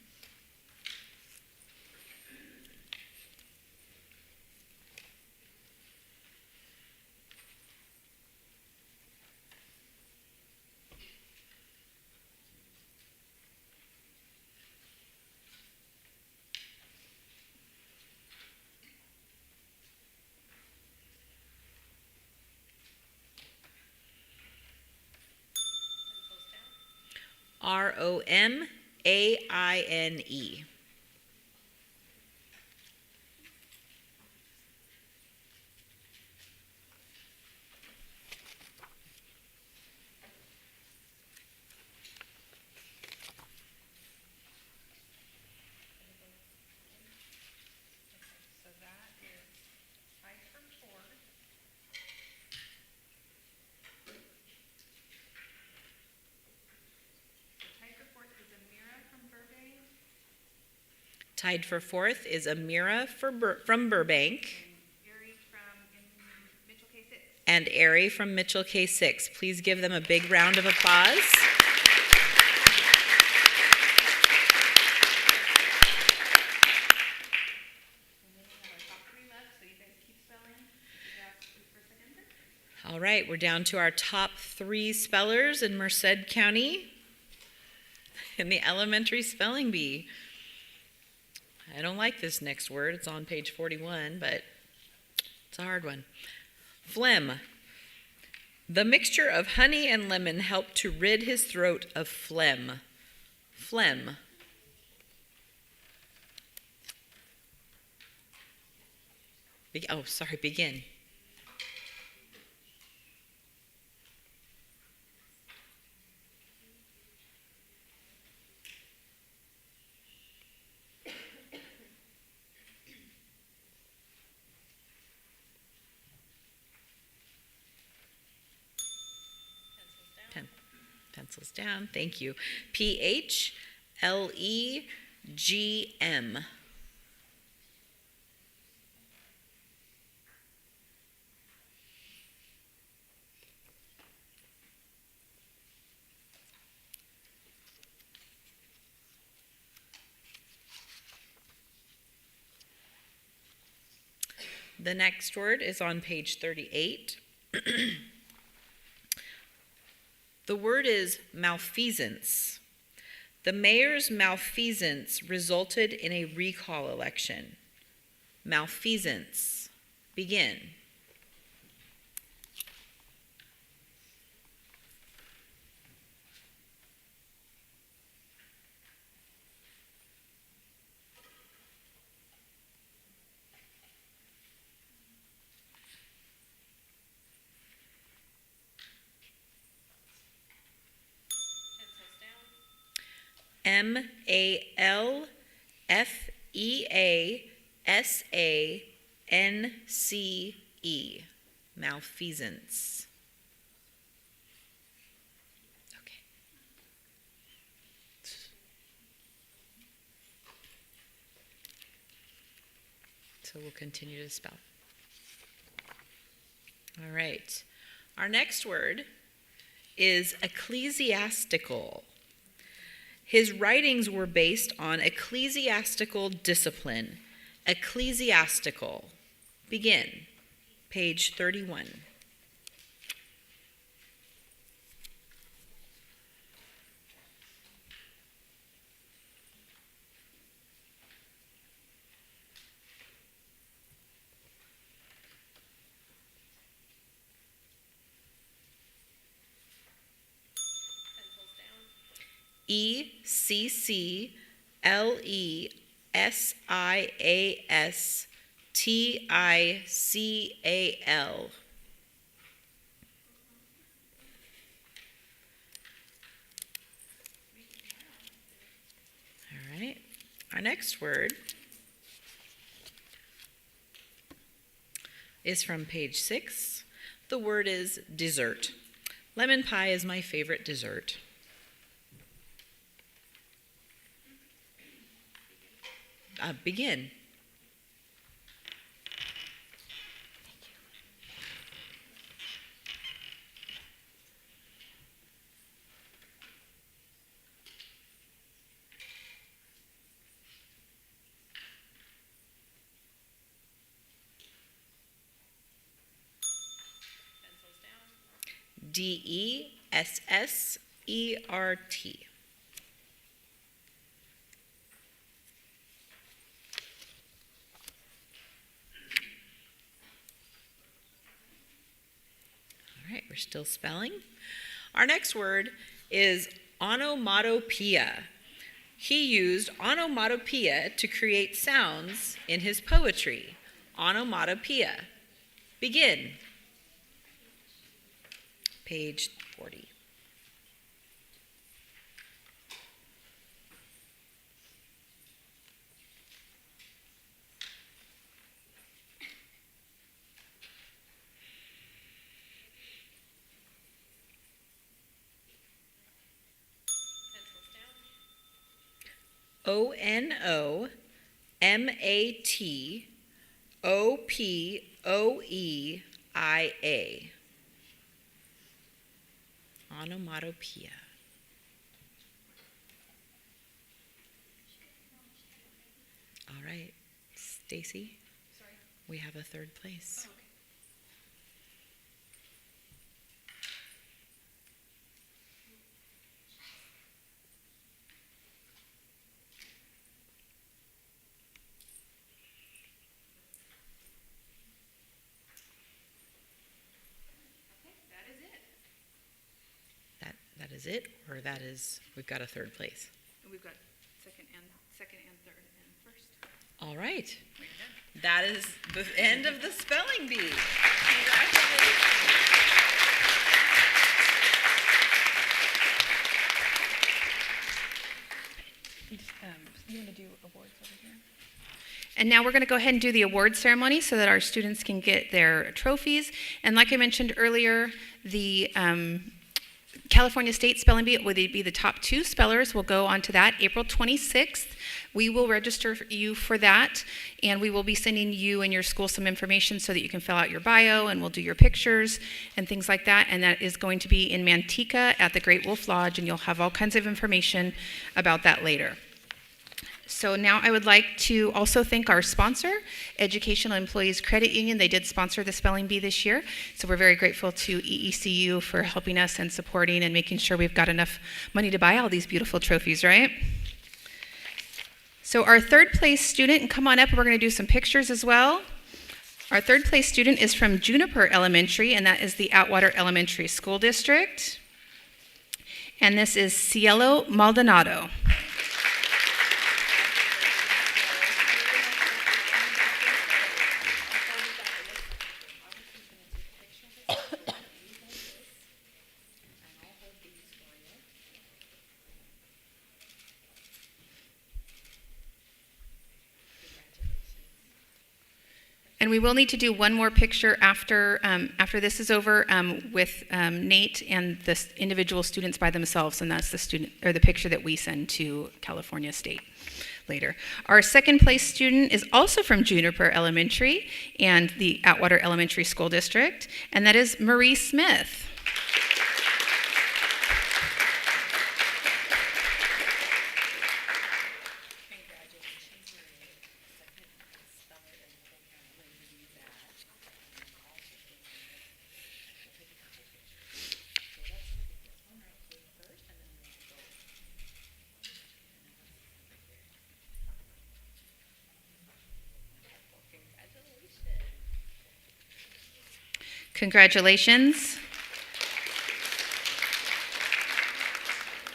So that is tied for 4th. Tied for 4th is Amira from Burbank. Tied for 4th is Amira from Burbank. Ari from Mitchell K6. And Ari from Mitchell K6. Please give them a big round of applause. And then we have our top 3 left, so you guys keep spelling. You got first, second, third. All right, we're down to our top 3 spellers in Merced County in the elementary spelling bee. I don't like this next word. It's on page 41, but it's a hard one. Phlegm. The mixture of honey and lemon helped to rid his throat of phlegm. Phlegm. Begin. Pencils down. Thank you. P-H-L-E-G-M. The next word is on page 38. The word is malfeasance. The mayor's malfeasance resulted in a recall election. Malfeasance. Begin. M-A-L-F-E-A-S-A-N-C-E. Malfeasance. Okay. So we'll continue to spell. All right. Our next word is ecclesiastical. His writings were based on ecclesiastical discipline. Ecclesiastical. Begin. Page 31. E-C-C-L-E-S-I-A-S-T-I-C-A-L. All right. Our next word is from page 6. The word is dessert. Lemon pie is my favorite dessert. Begin. D-E-S-S-E-R-T. All right, we're still spelling. Our next word is onomatopoeia. He used onomatopoeia to create sounds in his poetry. Onomatopoeia. Begin. Page 40. O-N-O-M-A-T-O-P-O-E-I-A. Onomatopoeia. All right, Stacy. Sorry. We have a third place. Oh, okay. That is it, or that is, we've got a third place? We've got second and third and first. All right. That is the end of the spelling bee. Congratulations. You want to do awards over here? And now we're going to go ahead and do the award ceremony so that our students can get their trophies. And like I mentioned earlier, the California State Spelling Bee will be the top 2 spellers. Will go on to that April 26th. We will register you for that, and we will be sending you and your school some information so that you can fill out your bio, and we'll do your pictures and things like that. And that is going to be in Manteca at the Great Wolf Lodge, and you'll have all kinds of information about that later. So now I would like to also thank our sponsor, Educational Employees Credit Union. They did sponsor the Spelling Bee this year, so we're very grateful to EECU for helping us and supporting and making sure we've got enough money to buy all these beautiful trophies, right? So our third place student, and come on up, we're going to do some pictures as well. Our third place student is from Juniper Elementary, and that is the Atwater Elementary School District. And this is Cielo Maldonado. And we will need to do one more picture after this is over with Nate and the individual students by themselves, and that's the picture that we send to California State later. Our second place student is also from Juniper Elementary and the Atwater Elementary School District, and that is Marie Smith. Congratulations.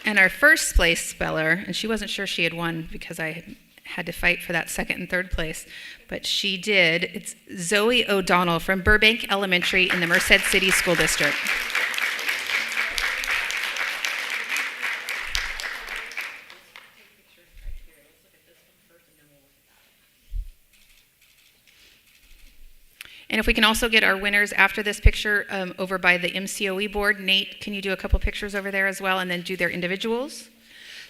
And our first place speller, and she wasn't sure she had won because I had to fight for that second and third place, but she did. It's Zoe O'Donnell from Burbank Elementary in the Merced City School District. And if we can also get our winners after this picture over by the MCOE board. Nate, can you do a couple pictures over there as well and then do their individuals?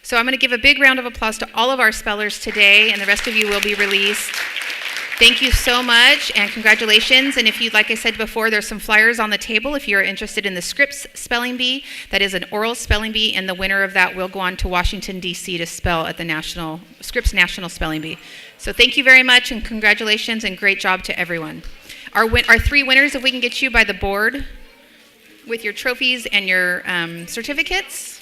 So I'm going to give a big round of applause to all of our spellers today, and the rest of you will be released. Thank you so much, and congratulations. And if you'd, like I said before, there's some flyers on the table if you're interested in the Scripps Spelling Bee. That is an oral spelling bee, and the winner of that will go on to Washington, D.C. to spell at the Scripps National Spelling Bee. So thank you very much, and congratulations, and great job to everyone. Our 3 winners, if we can get you by the board with your trophies and your certificates.